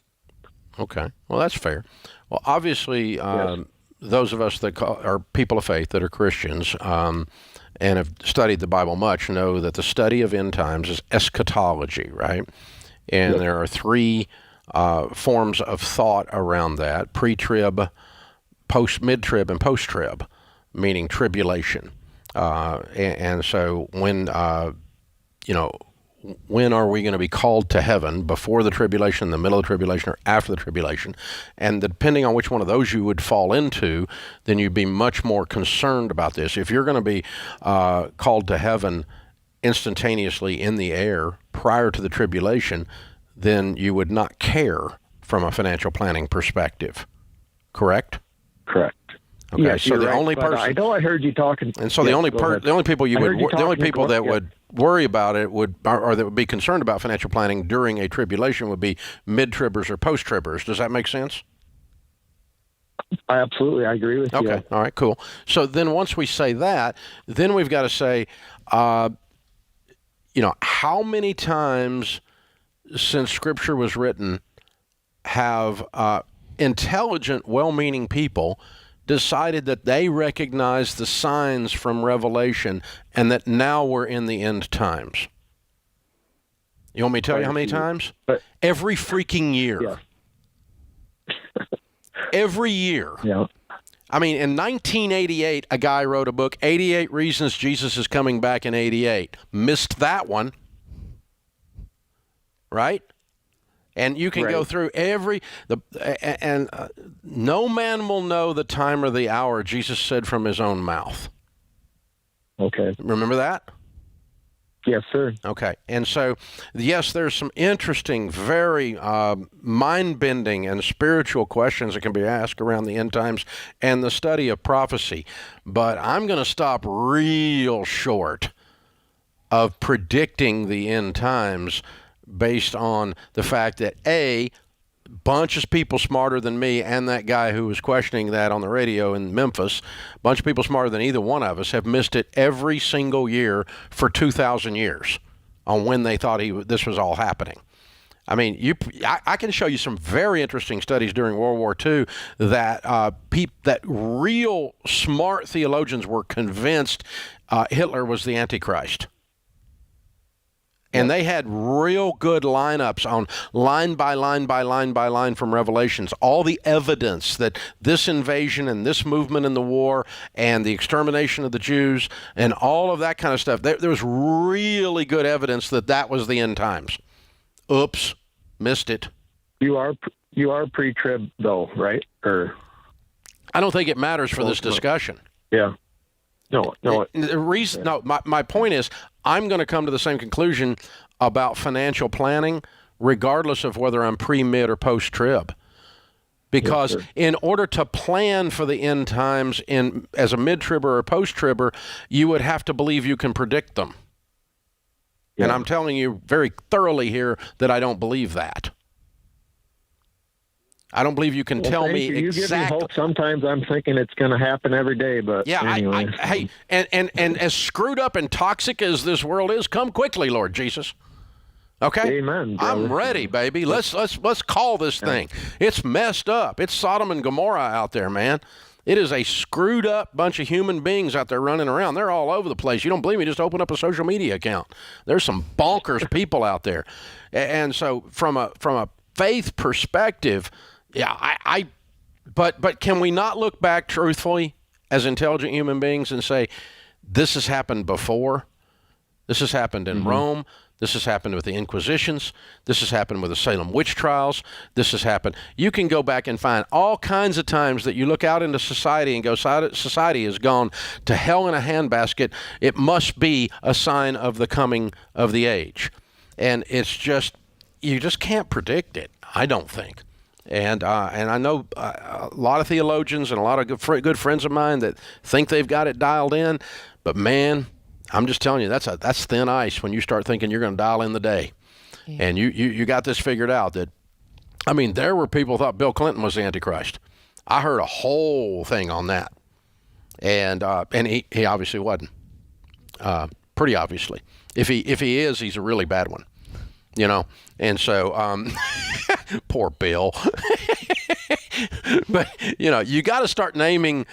Okay. Well, that's fair. Well, obviously, those of us that are people of faith that are Christians and have studied the Bible much know that the study of end times is eschatology, right? And there are three forms of thought around that: pre-trib, mid-trib, and post-trib, meaning tribulation. And so when are we going to be called to heaven? Before the tribulation, the middle of the tribulation, or after the tribulation? And depending on which one of those you would fall into, then you'd be much more concerned about this. If you're going to be called to heaven instantaneously in the air prior to the tribulation, then you would not care from a financial planning perspective. Correct? Correct. Okay, yes, so the right, only person I know I heard you talking, and so the only people that would worry about it or that would be concerned about financial planning during a tribulation would be mid-tribbers or post-tribbers. Does that make sense? I agree with you. Okay, all right, cool. So then once we say that, then we've got to say, how many times since Scripture was written have intelligent, well-meaning people decided that they recognized the signs from Revelation and that now we're in the end times? You want me to tell you how many times? Every freaking year. Yeah. Every year. Yeah. I mean, in 1988, a guy wrote a book, 88 Reasons Jesus is Coming Back in 88. Missed that one. Right? And you can go through no man will know the time or the hour, Jesus said from his own mouth. Okay. Remember that? Yes, sir. Okay. And so, yes, there's some interesting, very mind-bending and spiritual questions that can be asked around the end times and the study of prophecy. But I'm going to stop real short of predicting the end times based on the fact that a bunch of people smarter than me and that guy who was questioning that on the radio in Memphis, a bunch of people smarter than either one of us have missed it every single year for 2,000 years on when they thought this was all happening. I mean, I can show you some very interesting studies during World War II that that real smart theologians were convinced Hitler was the Antichrist. And they had real good lineups on line by line by line by line from Revelations, all the evidence that this invasion and this movement in the war and the extermination of the Jews and all of that kind of stuff. There was really good evidence that was the end times. Oops, missed it. You are pre-trib though, right? Or I don't think it matters for this discussion. Yeah. No. The reason, my point is, I'm going to come to the same conclusion about financial planning, regardless of whether I'm pre, mid, or post-trib. Because in order to plan for the end times as a mid-tribber or a post-tribber, you would have to believe you can predict them. Yeah. And I'm telling you very thoroughly here that I don't believe that. I don't believe you can tell me exactly. You give me hope. Sometimes I'm thinking it's going to happen every day, but anyway. Hey, and as screwed up and toxic as this world is, come quickly, Lord Jesus. Okay? Amen, brother. I'm ready, baby. Let's call this thing. It's messed up. It's Sodom and Gomorrah out there, man. It is a screwed up bunch of human beings out there running around. They're all over the place. You don't believe me? Just open up a social media account. There's some bonkers people out there. And so from a faith perspective, but can we not look back truthfully as intelligent human beings and say, this has happened before? This has happened in Rome. This has happened with the Inquisitions. This has happened with the Salem witch trials. This has happened. You can go back and find all kinds of times that you look out into society and go, society has gone to hell in a handbasket. It must be a sign of the coming of the age. And it's just, you just can't predict it, I don't think. And I know a lot of theologians and a lot of good friends of mine that think they've got it dialed in, but man, I'm just telling you, that's thin ice when you start thinking you're going to dial in the day. And you got this figured out that, I mean, there were people who thought Bill Clinton was the Antichrist. I heard a whole thing on that. And he obviously wasn't. Pretty obviously. If he is, he's a really bad one. You know, and so poor Bill. But you got to start naming,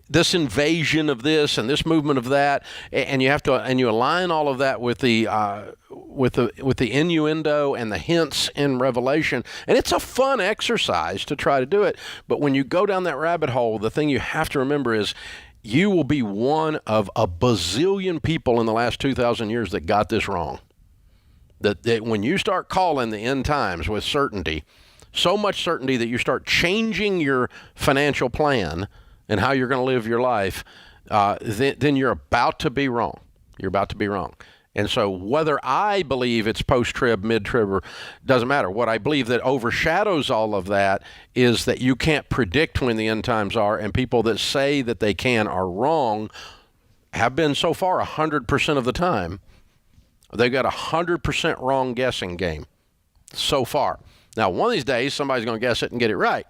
this invasion of this and this movement of that, and you have to, and you align all of that with the innuendo and the hints in Revelation, and it's a fun exercise to try to do it. But when you go down that rabbit hole, the thing you have to remember is you will be one of a bazillion people in the last 2,000 years that got this wrong. That when you start calling the end times with certainty, so much certainty that you start changing your financial plan and how you're going to live your life, then you're about to be wrong. You're about to be wrong. And so whether I believe it's post-trib, mid-trib, or doesn't matter. What I believe that overshadows all of that is that you can't predict when the end times are, and people that say that they can are wrong, have been so far 100% of the time. They've got 100% wrong guessing game so far. Now, one of these days, somebody's going to guess it and get it right,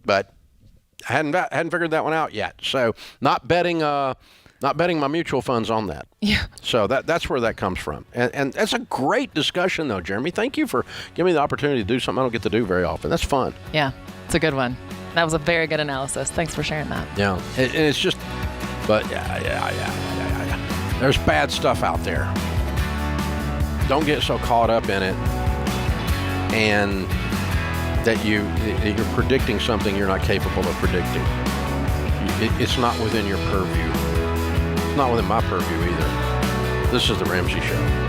but I hadn't figured that one out yet. So, not betting my mutual funds on that. Yeah. So that's where that comes from, and that's a great discussion, though, Jeremy. Thank you for giving me the opportunity to do something I don't get to do very often. That's fun. Yeah, it's a good one. That was a very good analysis. Thanks for sharing that. Yeah, and it's just, but yeah. There's bad stuff out there. Don't get so caught up in it, and that you're predicting something you're not capable of predicting. It's not within your purview. It's not within my purview either. This is the Ramsey Show.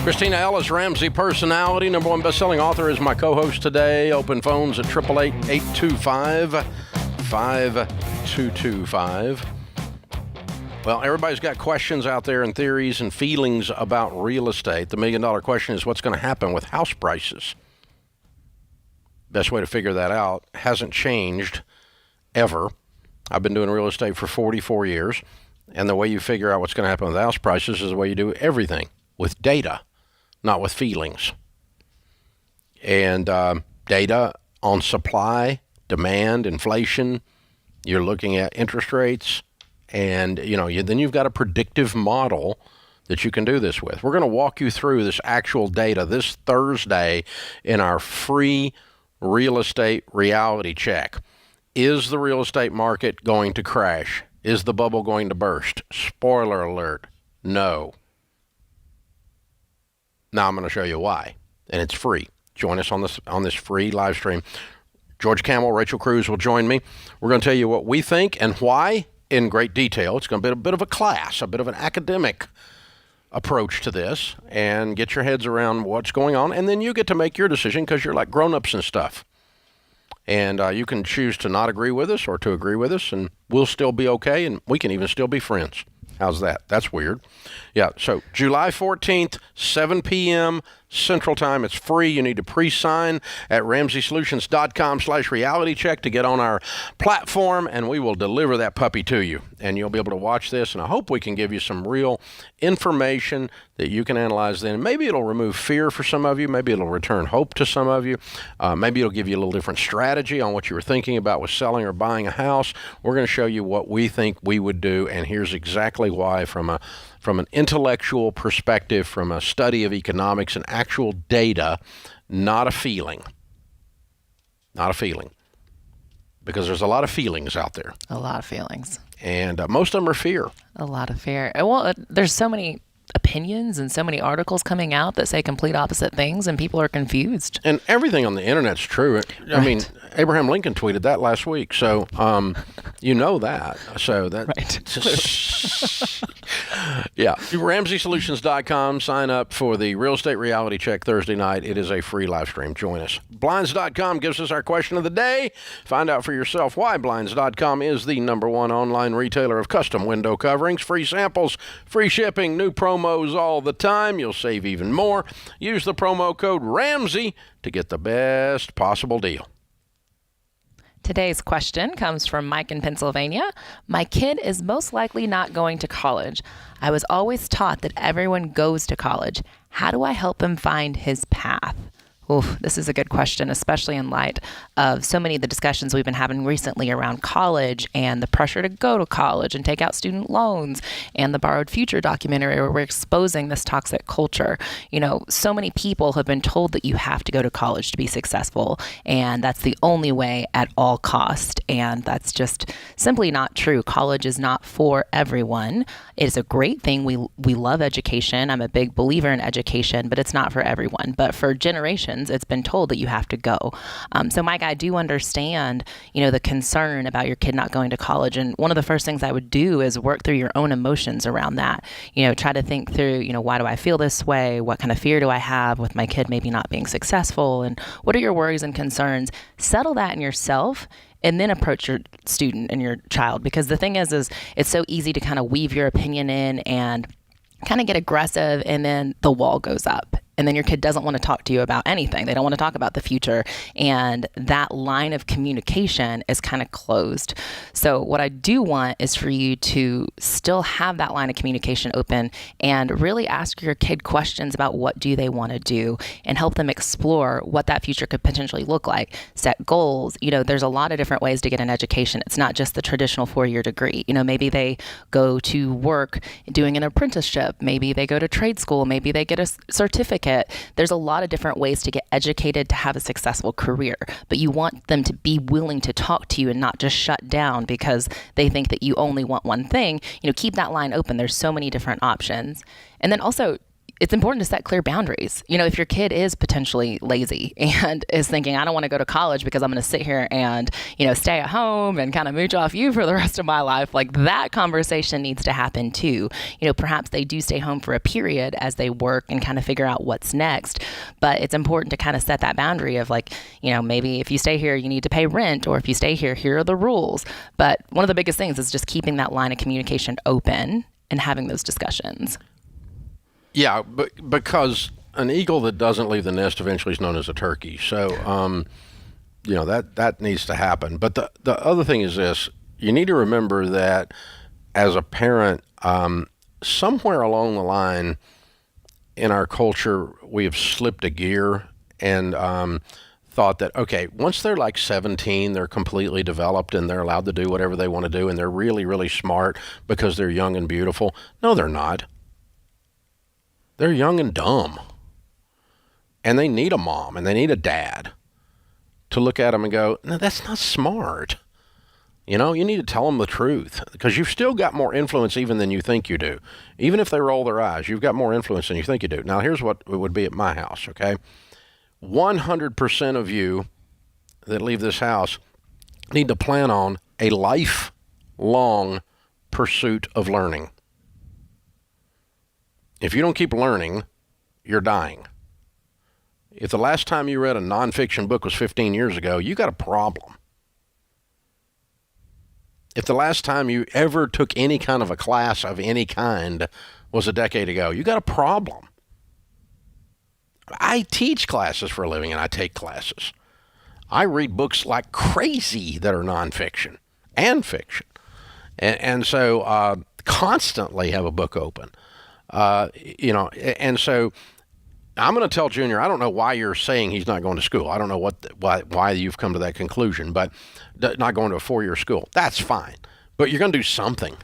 Christina Ellis, Ramsey personality, #1 best-selling author, is my co-host today. Open phones at 888-825-5225. Well, everybody's got questions out there and theories and feelings about real estate. The million-dollar question is, what's going to happen with house prices? Best way to figure that out hasn't changed ever. I've been doing real estate for 44 years, and the way you figure out what's going to happen with house prices is the way you do everything, with data, not with feelings. And data on supply, demand, inflation. You're looking at interest rates, and then you've got a predictive model that you can do this with. We're going to walk you through this actual data this Thursday in our free real estate reality check. Is the real estate market going to crash? Is the bubble going to burst? Spoiler alert, no. Now I'm going to show you why, and it's free. Join us on this free live stream. George Camel, Rachel Cruz will join me. We're going to tell you what we think and why in great detail. It's going to be a bit of a class, a bit of an academic approach to this, and get your heads around what's going on, and then you get to make your decision because you're like grown-ups and stuff. And you can choose to not agree with us or to agree with us, and we'll still be okay, and we can even still be friends. How's that? That's weird. Yeah, so July 14th, 7 p.m. Central Time. It's free. You need to pre-sign at RamseySolutions.com/realitycheck to get on our platform, and we will deliver that puppy to you. And you'll be able to watch this, and I hope we can give you some real information that you can analyze then. Maybe it'll remove fear for some of you. Maybe it'll return hope to some of you. Maybe it'll give you a little different strategy on what you were thinking about with selling or buying a house. We're going to show you what we think we would do, and here's exactly why from an intellectual perspective, from a study of economics and actual data, not a feeling. Not a feeling. because there's a lot of feelings out there. A lot of feelings. And most of them are fear. A lot of fear. Well, there's so many opinions and so many articles coming out that say complete opposite things, and people are confused. And everything on the internet's true. I mean, Abraham Lincoln tweeted that last week, so you know that. So that, yeah. RamseySolutions.com. Sign up for the Real Estate Reality Check Thursday night. It is a free live stream. Join us. Blinds.com gives us our question of the day. Find out for yourself why Blinds.com is the #1 online retailer of custom window coverings. Free samples, free shipping, new promos all the time. You'll save even more. Use the promo code Ramsey to get the best possible deal. Today's question comes from Mike in Pennsylvania. My kid is most likely not going to college. I was always taught that everyone goes to college. How do I help him find his path? Oof, this is a good question, especially in light of so many of the discussions we've been having recently around college and the pressure to go to college and take out student loans, and the Borrowed Future documentary where we're exposing this toxic culture. You know, so many people have been told that you have to go to college to be successful, and that's the only way at all cost. And that's just simply not true. College is not for everyone. It is a great thing. We love education. I'm a big believer in education, but it's not for everyone. But for generations, it's been told that you have to go. So Mike, I do understand, the concern about your kid not going to college. And one of the first things I would do is work through your own emotions around that. Try to think through, why do I feel this way? What kind of fear do I have with my kid maybe not being successful? And what are your worries and concerns? Settle that in yourself, and then approach your student and your child. Because the thing is it's so easy to kind of weave your opinion in and kind of get aggressive, and then the wall goes up. And then your kid doesn't want to talk to you about anything. They don't want to talk about the future. And that line of communication is kind of closed. So what I do want is for you to still have that line of communication open and really ask your kid questions about what do they want to do, and help them explore what that future could potentially look like. Set goals. There's a lot of different ways to get an education. It's not just the traditional 4-year degree. Maybe they go to work doing an apprenticeship. Maybe they go to trade school. Maybe they get a certificate. There's a lot of different ways to get educated to have a successful career, but you want them to be willing to talk to you and not just shut down because they think that you only want one thing. Keep that line open. There's so many different options. And then also, it's important to set clear boundaries. If your kid is potentially lazy and is thinking, I don't want to go to college because I'm going to sit here and, stay at home and kind of mooch off you for the rest of my life, like that conversation needs to happen too. Perhaps they do stay home for a period as they work and kind of figure out what's next. But it's important to kind of set that boundary of maybe if you stay here, you need to pay rent, or if you stay here, here are the rules. But one of the biggest things is just keeping that line of communication open and having those discussions. Yeah, but because an eagle that doesn't leave the nest eventually is known as a turkey. So, that needs to happen. But the other thing is this: you need to remember that as a parent, somewhere along the line in our culture, we have slipped a gear and thought that, okay, once they're like 17, they're completely developed and they're allowed to do whatever they want to do, and they're really, really smart because they're young and beautiful. No, they're not. They're young and dumb, and they need a mom and they need a dad to look at them and go, no, that's not smart. You need to tell them the truth, because you've still got more influence even than you think you do. Even if they roll their eyes, you've got more influence than you think you do. Now, here's what it would be at my house, okay? 100% of you that leave this house need to plan on a lifelong pursuit of learning. If you don't keep learning, you're dying. If the last time you read a nonfiction book was 15 years ago, you got a problem. If the last time you ever took any kind of a class of any kind was a decade ago, you got a problem. I teach classes for a living, and I take classes. I read books like crazy that are nonfiction and fiction. And so constantly have a book open. And so I'm going to tell Junior, I don't know why you're saying he's not going to school. I don't know why you've come to that conclusion, but not going to a 4-year school. That's fine. But you're going to do something.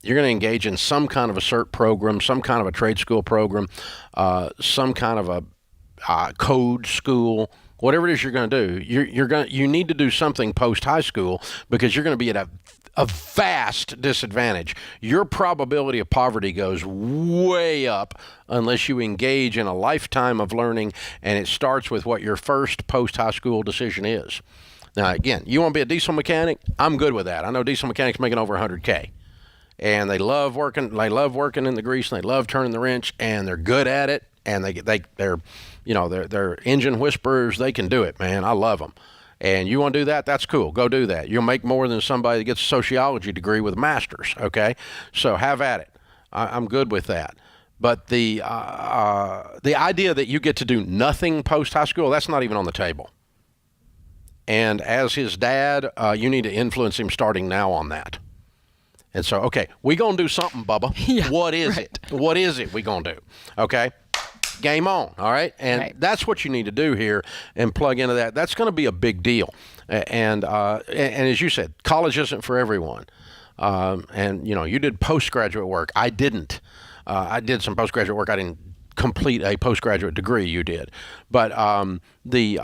You're going to engage in some kind of a cert program, some kind of a trade school program, some kind of a code school, whatever it is you're going to do, you need to do something post high school, because you're going to be at a vast disadvantage. Your probability of poverty goes way up unless you engage in a lifetime of learning, and it starts with what your first post-high school decision is. Now, again, you want to be a diesel mechanic? I'm good with that. I know diesel mechanics making over $100K, and they love working. They love working in the grease, and they love turning the wrench, and they're good at it, and they're engine whisperers. They can do it, man. I love them. And you want to do that? That's cool. Go do that. You'll make more than somebody that gets a sociology degree with a master's, okay? So have at it. I'm good with that. But the idea that you get to do nothing post-high school, that's not even on the table. And as his dad, you need to influence him starting now on that. And so, okay, we going to do something, Bubba. Yeah, what is it? What is it we going to do? Okay? Game on, all right? And that's what you need to do here and plug into that. That's going to be a big deal. And as you said, college isn't for everyone. And, you did postgraduate work. I didn't. I did some postgraduate work. I didn't complete a postgraduate degree. You did. But the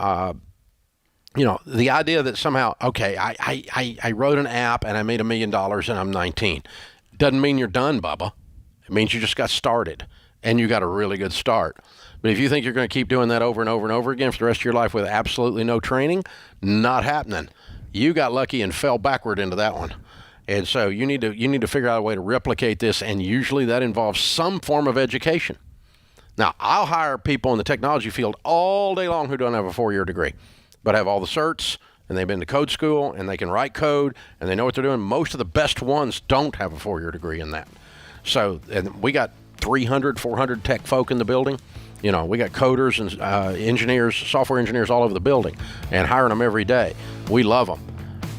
idea that somehow, okay, I wrote an app and I made $1 million and I'm 19. Doesn't mean you're done, Bubba. It means you just got started. And you got a really good start. But if you think you're going to keep doing that over and over and over again for the rest of your life with absolutely no training, not happening. You got lucky and fell backward into that one. And so you need to figure out a way to replicate this, and usually that involves some form of education. Now, I'll hire people in the technology field all day long who don't have a 4-year degree, but have all the certs, and they've been to code school, and they can write code, and they know what they're doing. Most of the best ones don't have a 4-year degree in that. So, and we got 300, 400 tech folk in the building. We got coders and engineers, software engineers all over the building, and hiring them every day. We love them.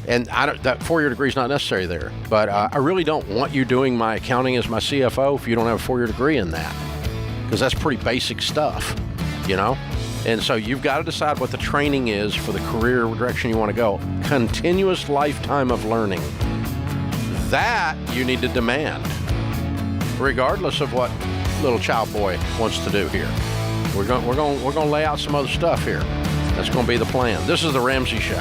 And that 4-year degree is not necessary there. But I really don't want you doing my accounting as my CFO if you don't have a 4-year degree in that, because that's pretty basic stuff, And so you've got to decide what the training is for the career direction you want to go. Continuous lifetime of learning. That you need to demand, regardless of what little child boy wants to do here. We're going to lay out some other stuff here. That's going to be the plan. This is the Ramsey Show.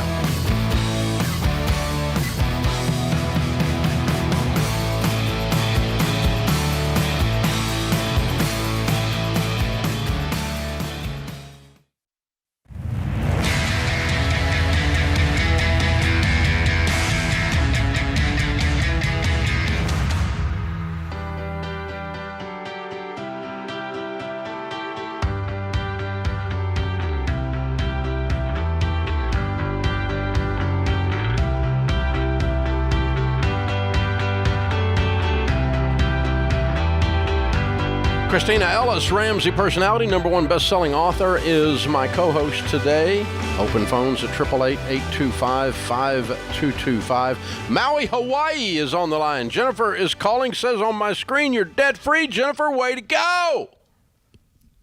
Christina Ellis, Ramsey personality, #1 best-selling author, is my co-host today. Open phones at 888-825-5225. Maui, Hawaii is on the line. Jennifer is calling, says on my screen, you're debt-free. Jennifer, way to go!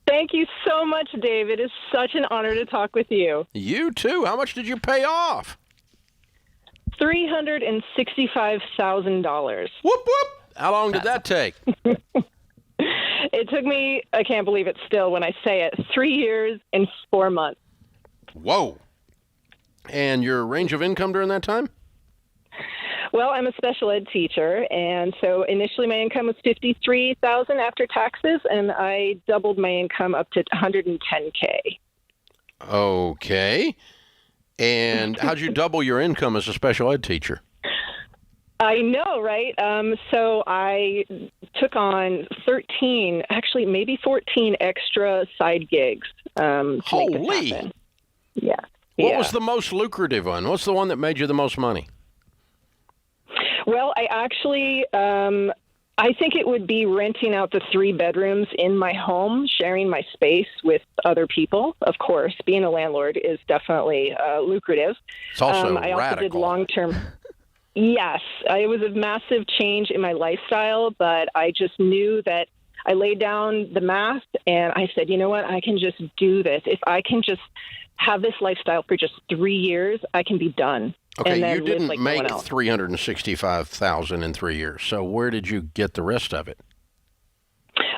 Thank you so much, Dave. It is such an honor to talk with you. You too. How much did you pay off? $365,000. Whoop, whoop. How long did that take? It took me, I can't believe it still when I say it, 3 years and 4 months. Whoa. And your range of income during that time? Well, I'm a special ed teacher, and so initially my income was $53,000 after taxes, and I doubled my income up to $110K. Okay. And how'd you double your income as a special ed teacher? I know, right? So I took on 13, actually maybe 14 extra side gigs. Holy! Yeah. What was the most lucrative one? What's the one that made you the most money? Well, I actually, I think it would be renting out the 3 bedrooms in my home, sharing my space with other people. Of course, being a landlord is definitely lucrative. It's also I also radical. did long-term. Yes, it was a massive change in my lifestyle, but I just knew that I laid down the math and I said, you know what, I can just do this. If I can just have this lifestyle for just 3 years, I can be done. Okay, and then you didn't live like make no one else. $365,000 in 3 years. So where did you get the rest of it?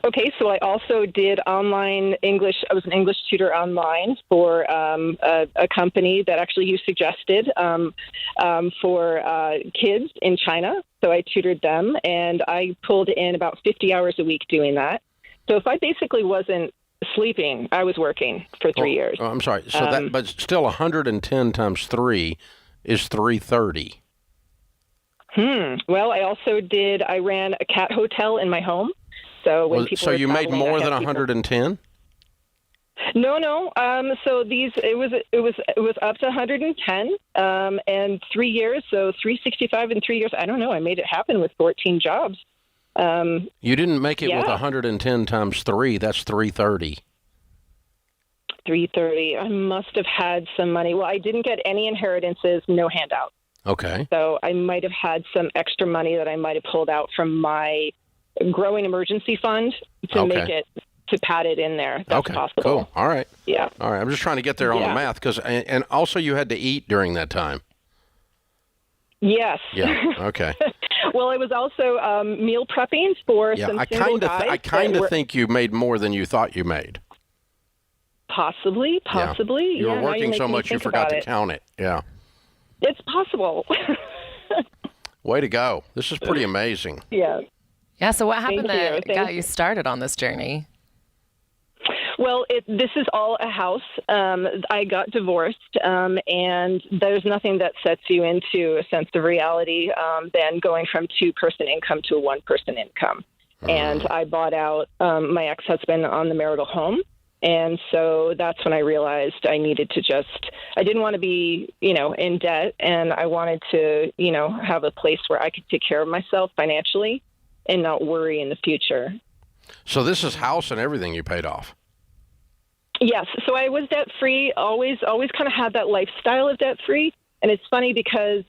Okay, so I also did online English. I was an English tutor online for a company that actually you suggested for kids in China. So I tutored them, and I pulled in about 50 hours a week doing that. So if I basically wasn't sleeping, I was working for 3 years. Oh, I'm sorry. So but still 110 times 3 is 330. Well, I ran a cat hotel in my home. So when people so you made more than 110? No. So it was up to 110, and 3 years. So 365 in 3 years. I don't know. I made it happen with 14 jobs. You didn't make it with 110 times 3. That's 330. 330. I must have had some money. Well, I didn't get any inheritances, no handout. Okay. So I might have had some extra money that I might have pulled out from my growing emergency fund to make it, to pad it in there. That's possible. Cool. All right. Yeah. All right. I'm just trying to get there on the math and also you had to eat during that time. Yes. Yeah. Okay. Well, it was also meal prepping for some single guys. I kind of think you made more than you thought you made. Possibly. Yeah. You were working so much you forgot to count it. Yeah. It's possible. Way to go. This is pretty amazing. Yeah. Yeah, so what happened that got you started on this journey? Well, this is all a house. I got divorced, and there's nothing that sets you into a sense of reality than going from two-person income to a one-person income. And I bought out my ex-husband on the marital home. And so that's when I realized I needed to I didn't want to be, in debt, and I wanted to, have a place where I could take care of myself financially and not worry in the future. So this is house and everything you paid off? Yes. So I was debt-free, always kind of had that lifestyle of debt-free. And it's funny because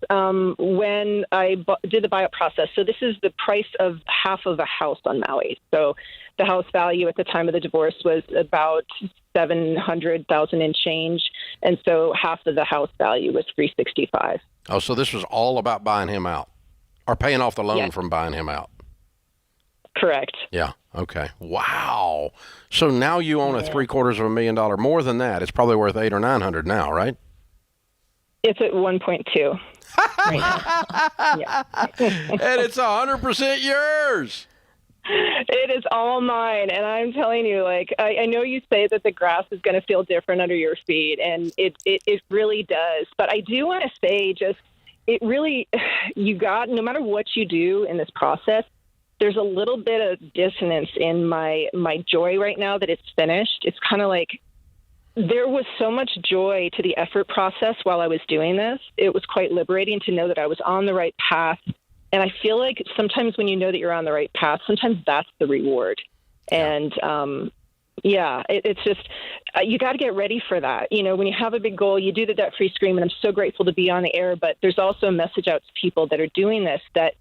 when I did the buyout process, so this is the price of half of a house on Maui. So the house value at the time of the divorce was about $700,000 and change, and so half of the house value was $365,000. Oh, so this was all about buying him out, or paying off the loan from buying him out. Correct. Yeah. Okay. Wow. So now you own a $750,000 more than that. It's probably worth $800,000 or $900,000 now, right? It's at 1.2. And it's 100% yours. It is all mine. And I'm telling you, I know you say that the grass is going to feel different under your feet, and it really does. But I do want to say no matter what you do in this process, there's a little bit of dissonance in my joy right now that it's finished. It's kind of like there was so much joy to the effort process while I was doing this. It was quite liberating to know that I was on the right path. And I feel like sometimes when you know that you're on the right path, sometimes that's the reward. And it's just, you got to get ready for that. When you have a big goal, you do the debt-free scream, and I'm so grateful to be on the air, but there's also a message out to people that are doing this that,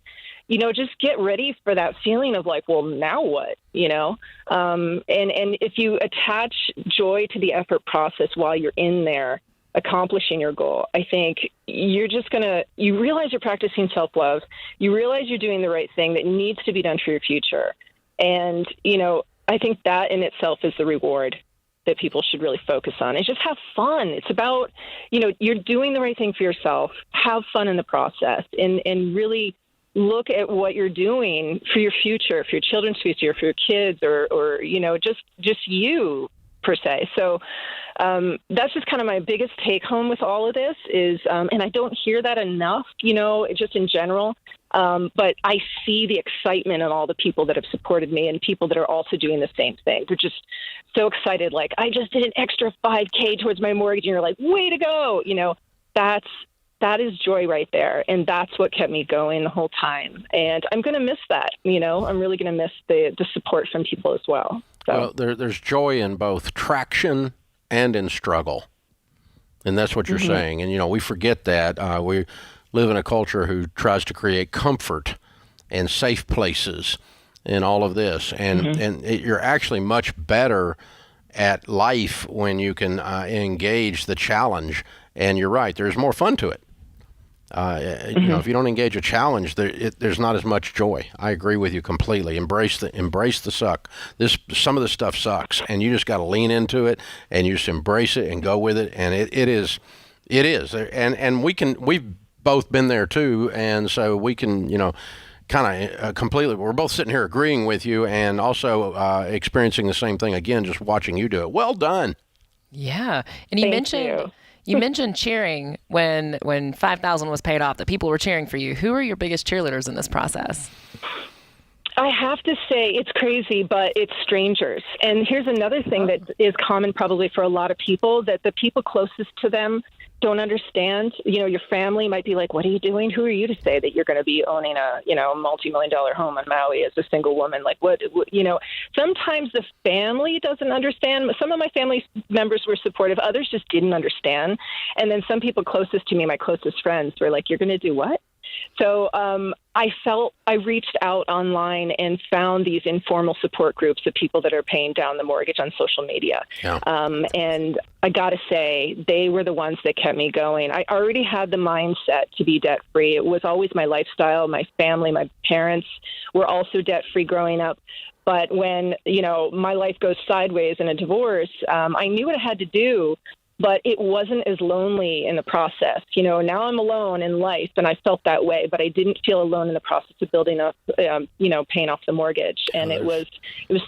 just get ready for that feeling of well, now what, and if you attach joy to the effort process while you're in there accomplishing your goal, I think you're just you realize you're practicing self-love. You realize you're doing the right thing that needs to be done for your future. And, I think that in itself is the reward that people should really focus on, and just have fun. It's about, you're doing the right thing for yourself. Have fun in the process, and really look at what you're doing for your future, for your children's future, for your kids, or just you per se. So that's just kind of my biggest take home with all of this is, and I don't hear that enough, just in general. But I see the excitement in all the people that have supported me and people that are also doing the same thing. They're just so excited. I just did an extra $5,000 towards my mortgage, and you're like, way to go. That is joy right there. And that's what kept me going the whole time. And I'm going to miss that. I'm really going to miss the support from people as well. So. Well, there's joy in both traction and in struggle. And that's what you're saying. And, we forget that. We live in a culture who tries to create comfort and safe places and all of this. And, you're actually much better at life when you can engage the challenge. And you're right, there's more fun to it. if you don't engage a challenge, there's not as much joy. I agree with you completely. Embrace the suck. Some of this stuff sucks, and you just got to lean into it, and you just embrace it and go with it. And it is, and we've both been there too, and so we can, kind of completely. We're both sitting here agreeing with you, and also experiencing the same thing again, just watching you do it. Well done. Yeah, and you mentioned cheering when $5,000 was paid off, that people were cheering for you. Who are your biggest cheerleaders in this process? I have to say it's crazy, but it's strangers. And here's another thing that is common probably for a lot of people, that the people closest to them don't understand. Your family might be like, what are you doing? Who are you to say that you're going to be owning a multi-million-dollar home on Maui as a single woman? Like, what, sometimes the family doesn't understand. Some of my family members were supportive. Others just didn't understand. And then some people closest to me, my closest friends, were like, you're going to do what? So I reached out online and found these informal support groups of people that are paying down the mortgage on social media. Yeah. And I got to say, they were the ones that kept me going. I already had the mindset to be debt-free. It was always my lifestyle. My family, my parents were also debt-free growing up. But when, my life goes sideways in a divorce, I knew what I had to do. But it wasn't as lonely in the process. Now I'm alone in life, and I felt that way, but I didn't feel alone in the process of building up, paying off the mortgage. And it was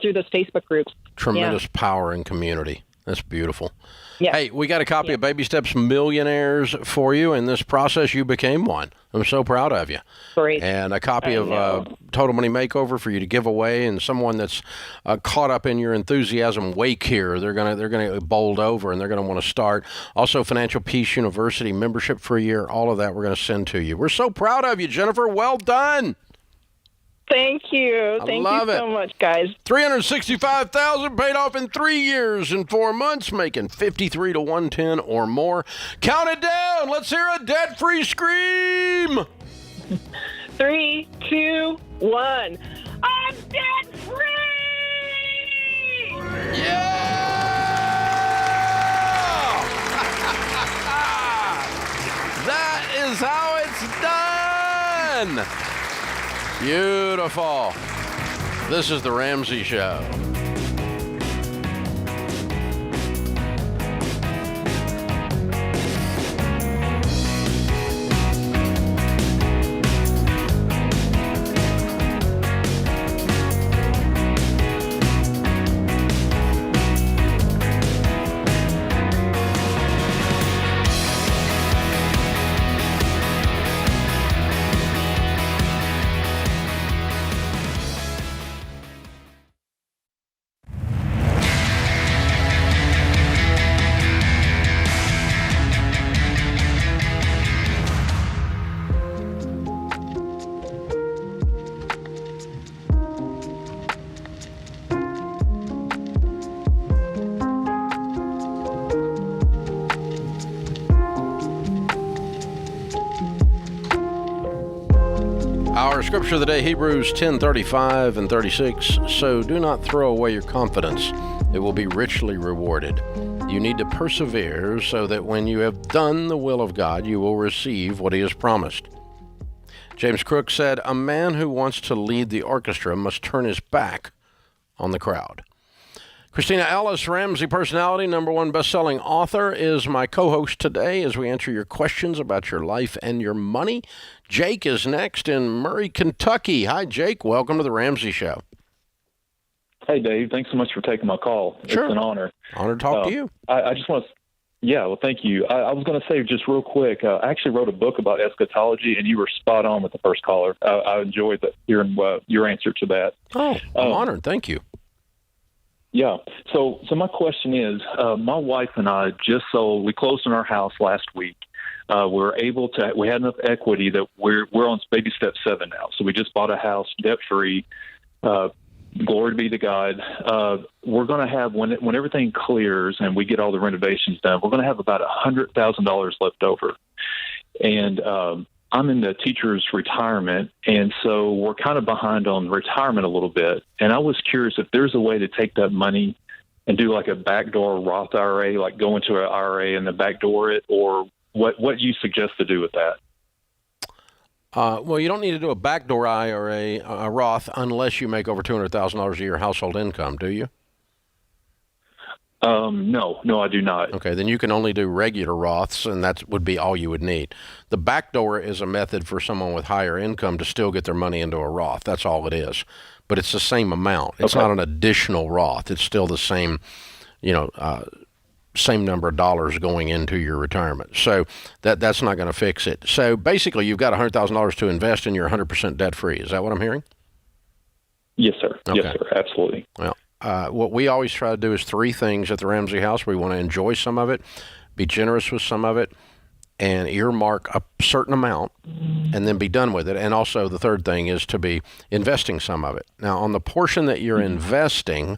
through those Facebook groups. Tremendous power in community. That's beautiful. Yeah. Hey, we got a copy of Baby Steps Millionaires for you. In this process, you became one. I'm so proud of you. Great. And a copy of Total Money Makeover for you to give away, and someone that's caught up in your enthusiasm wake here. They're gonna bold over, and they're gonna want to start. Also, Financial Peace University membership for a year. All of that we're gonna send to you. We're so proud of you, Jennifer. Well done. Thank you. Thank you so much, guys. $365,000 paid off in 3 years and 4 months, making 53 to 110 or more. Count it down. Let's hear a debt-free scream. 3, 2, 1. I'm debt-free! Yeah! That is how it's done. Beautiful. This is the Ramsey Show. Our scripture of the day, Hebrews 10:35 and 36. So do not throw away your confidence. It will be richly rewarded. You need to persevere so that when you have done the will of God, you will receive what he has promised. James Crook said, a man who wants to lead the orchestra must turn his back on the crowd. Christina Ellis, Ramsey personality, #1 best-selling author, is my co-host today as we answer your questions about your life and your money. Jake is next in Murray, Kentucky. Hi, Jake. Welcome to the Ramsey Show. Hey, Dave. Thanks so much for taking my call. Sure. It's an honor. Honor to talk to you. I just want to... Yeah, well, thank you. I was going to say just real quick, I actually wrote a book about eschatology, and you were spot on with the first caller. I enjoyed hearing your answer to that. Oh, I'm honored. Thank you. Yeah. So my question is, my wife and I just sold. We closed on our house last week. We had enough equity that we're on baby step 7 now. So we just bought a house debt free. Glory be to God. We're going to have, when everything clears and we get all the renovations done, we're going to have about $100,000 left over. And I'm in the teacher's retirement, and so we're kind of behind on retirement a little bit. And I was curious if there's a way to take that money and do like a backdoor Roth IRA, like go into an IRA and then backdoor it, or what you suggest to do with that? Well, you don't need to do a backdoor IRA, a Roth, unless you make over $200,000 a year household income, do you? No, I do not. Okay, then you can only do regular Roths, and that would be all you would need. The backdoor is a method for someone with higher income to still get their money into a Roth. That's all it is. But it's the same amount. It's not an additional Roth. It's still the same, same number of dollars going into your retirement. So that's not going to fix it. So basically, you've got $100,000 to invest and you're 100% debt-free. Is that what I'm hearing? Yes, sir. Okay. Yes, sir. Absolutely. Well, what we always try to do is three things at the Ramsey house. We want to enjoy some of it, be generous with some of it, and earmark a certain amount and then be done with it. And also the third thing is to be investing some of it. Now, on the portion that you're investing,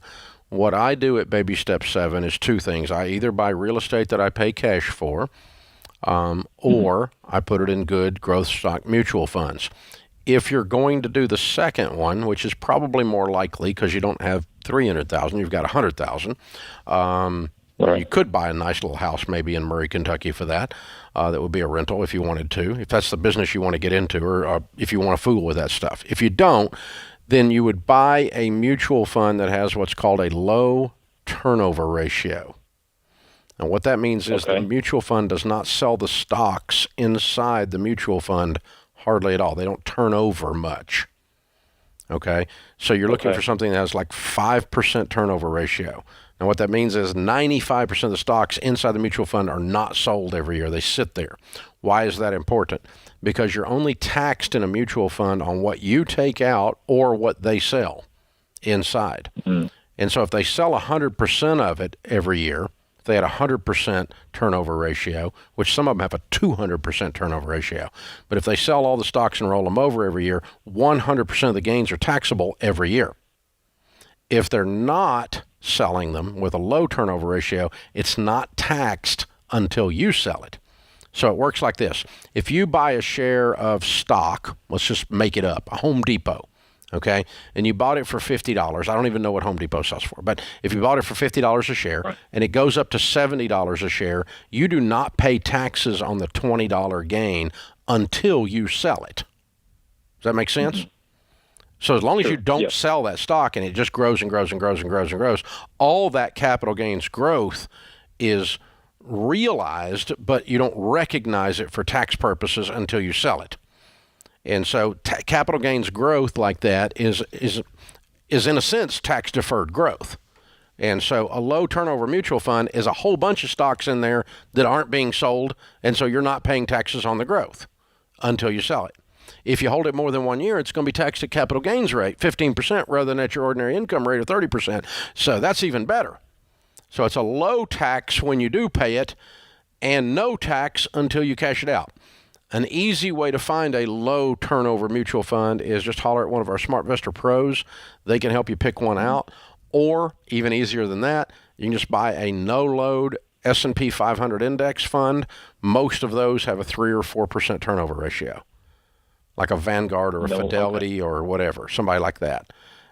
what I do at Baby Step 7 is two things. I either buy real estate that I pay cash for, or I put it in good growth stock mutual funds. If you're going to do the second one, which is probably more likely because you don't have $300,000, you've got $100,000. You could buy a nice little house maybe in Murray, Kentucky for that. That would be a rental if you wanted to, if that's the business you want to get into, or if you want to fool with that stuff. If you don't, then you would buy a mutual fund that has what's called a low turnover ratio. And what that means is the mutual fund does not sell the stocks inside the mutual fund hardly at all. They don't turn over much. Okay? So you're looking for something that has like 5% turnover ratio. And what that means is 95% of the stocks inside the mutual fund are not sold every year. They sit there. Why is that important? Because you're only taxed in a mutual fund on what you take out or what they sell inside. And so if they sell 100% of it every year, if they had a 100% turnover ratio, which some of them have a 200% turnover ratio, but if they sell all the stocks and roll them over every year, 100% of the gains are taxable every year. If they're not selling them with a low turnover ratio, it's not taxed until you sell it. So it works like this. If you buy a share of stock, let's just make it up, a Home Depot, okay, and you bought it for $50. I don't even know what Home Depot sells for, but if you bought it for $50 a share and it goes up to $70 a share, you do not pay taxes on the $20 gain until you sell it. Does that make sense? So as long as you don't sell that stock and it just grows and grows and grows and grows and grows, all that capital gains growth is realized, but you don't recognize it for tax purposes until you sell it. And so capital gains growth like that is in a sense tax deferred growth. And so a low turnover mutual fund is a whole bunch of stocks in there that aren't being sold, and so you're not paying taxes on the growth until you sell it. If you hold it more than 1 year, it's going to be taxed at capital gains rate, 15%, rather than at your ordinary income rate of 30%. So that's even better. So it's a low tax when you do pay it and no tax until you cash it out. An easy way to find a low turnover mutual fund is just holler at one of our SmartVestor pros. They can help you pick one out. Or even easier than that, you can just buy a no-load S&P 500 index fund. Most of those have a 3 or 4% turnover ratio, like a Vanguard or a Fidelity or whatever, somebody like that.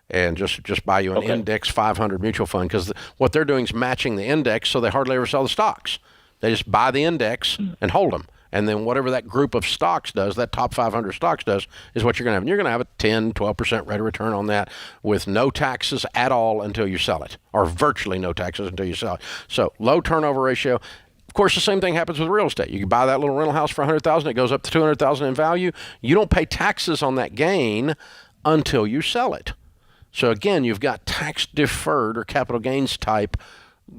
And just buy you an index 500 mutual fund, because what they're doing is matching the index, so they hardly ever sell the stocks. They just buy the index and hold them. And then whatever that group of stocks does, that top 500 stocks does, is what you're going to have. And you're going to have a 10, 12% rate of return on that with no taxes at all until you sell it, or virtually no taxes until you sell it. So low turnover ratio. Of course, the same thing happens with real estate. You can buy that little rental house for $100,000. It goes up to $200,000 in value. You don't pay taxes on that gain until you sell it. So again, you've got tax deferred or capital gains type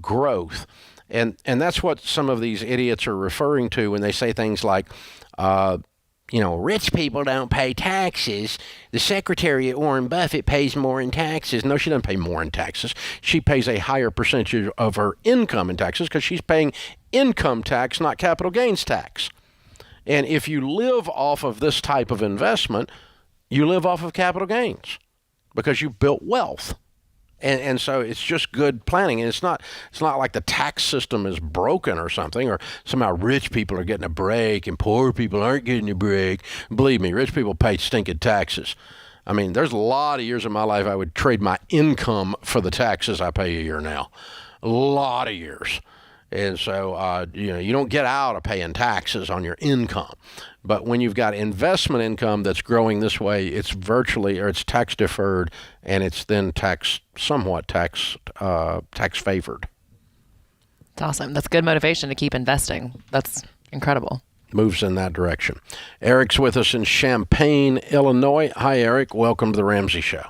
growth. And that's what some of these idiots are referring to when they say things like, rich people don't pay taxes. The secretary at Warren Buffett pays more in taxes. No, she doesn't pay more in taxes. She pays a higher percentage of her income in taxes because she's paying income tax, not capital gains tax. And if you live off of this type of investment, you live off of capital gains because you built wealth. And so it's just good planning. And it's not like the tax system is broken or something, or somehow rich people are getting a break and poor people aren't getting a break. Believe me, rich people pay stinking taxes. I mean, there's a lot of years of my life I would trade my income for the taxes I pay a year now. A lot of years. And so, you don't get out of paying taxes on your income. But when you've got investment income that's growing this way, it's it's tax deferred, and it's then somewhat tax favored. That's awesome. That's good motivation to keep investing. That's incredible. Moves in that direction. Eric's with us in Champaign, Illinois. Hi, Eric. Welcome to the Ramsey Show.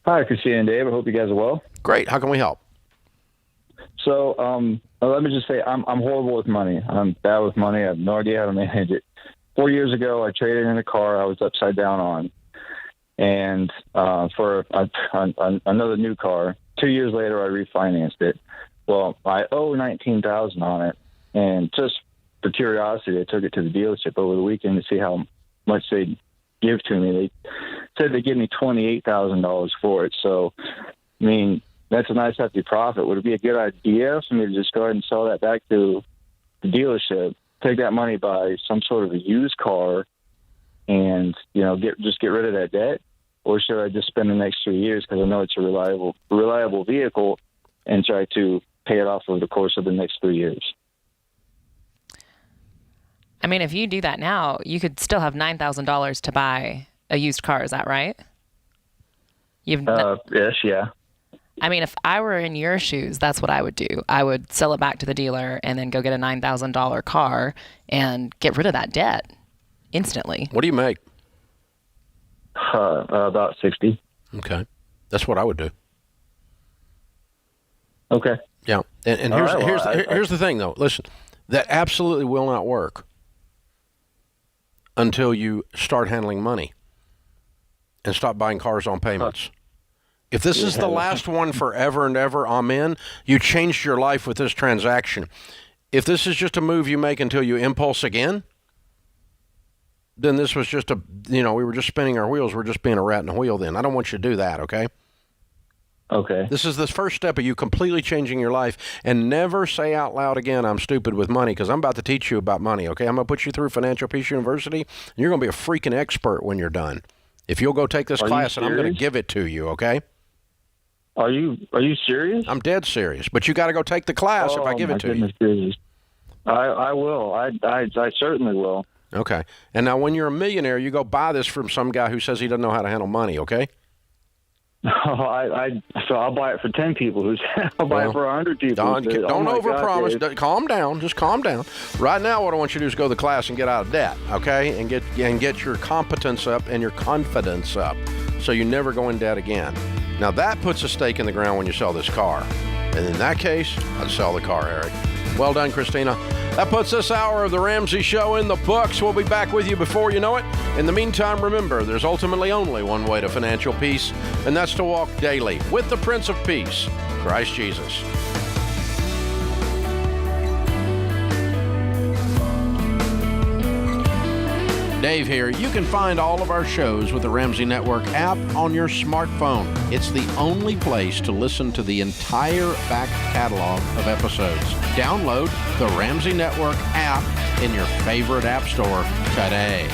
Hi, Kristen and Dave. I hope you guys are well. Great. How can we help? So, let me just say I'm horrible with money. I'm bad with money. I have no idea how to manage it. 4 years ago, I traded in a car I was upside down on, and for another new car. 2 years later, I refinanced it. Well, I owe $19,000 on it, and just for curiosity, I took it to the dealership over the weekend to see how much they'd give to me. They said they'd give me $28,000 for it. So, I mean, that's a nice hefty profit. Would it be a good idea for me to just go ahead and sell that back to the dealership, take that money, buy some sort of a used car, and get rid of that debt? Or should I just spend the next 3 years, because I know it's a reliable vehicle, and try to pay it off over the course of the next 3 years? I mean, if you do that now, you could still have $9,000 to buy a used car. Is that right? Yes, yeah. I mean, if I were in your shoes, that's what I would do. I would sell it back to the dealer and then go get a $9,000 car and get rid of that debt instantly. What do you make? About 60. Okay. That's what I would do. Okay. Yeah. And here's the thing, though. Listen, that absolutely will not work until you start handling money and stop buying cars on payments. If this is the last one forever and ever, amen, you changed your life with this transaction. If this is just a move you make until you impulse again, then this was just we were just spinning our wheels. We're just being a rat in a wheel then. I don't want you to do that, okay? Okay. This is the first step of you completely changing your life. And never say out loud again, I'm stupid with money, because I'm about to teach you about money, okay? I'm going to put you through Financial Peace University, and you're going to be a freaking expert when you're done. If you'll go take this class, and I'm going to give it to you, okay? Are you serious? I'm dead serious. But you got to go take the class if I give it to you. Gracious. I will. I certainly will. Okay. And now when you're a millionaire, you go buy this from some guy who says he doesn't know how to handle money, okay? So I'll buy it for 10 people. I'll buy it for 100 people. Don't overpromise. Calm down. Just calm down. Right now, what I want you to do is go to the class and get out of debt, okay? And get your competence up and your confidence up, so you never go in debt again. Now that puts a stake in the ground when you sell this car. And in that case, I'd sell the car, Eric. Well done, Christina. That puts this hour of the Ramsey Show in the books. We'll be back with you before you know it. In the meantime, remember, there's ultimately only one way to financial peace, and that's to walk daily with the Prince of Peace, Christ Jesus. Dave here. You can find all of our shows with the Ramsey Network app on your smartphone. It's the only place to listen to the entire back catalog of episodes. Download the Ramsey Network app in your favorite app store today.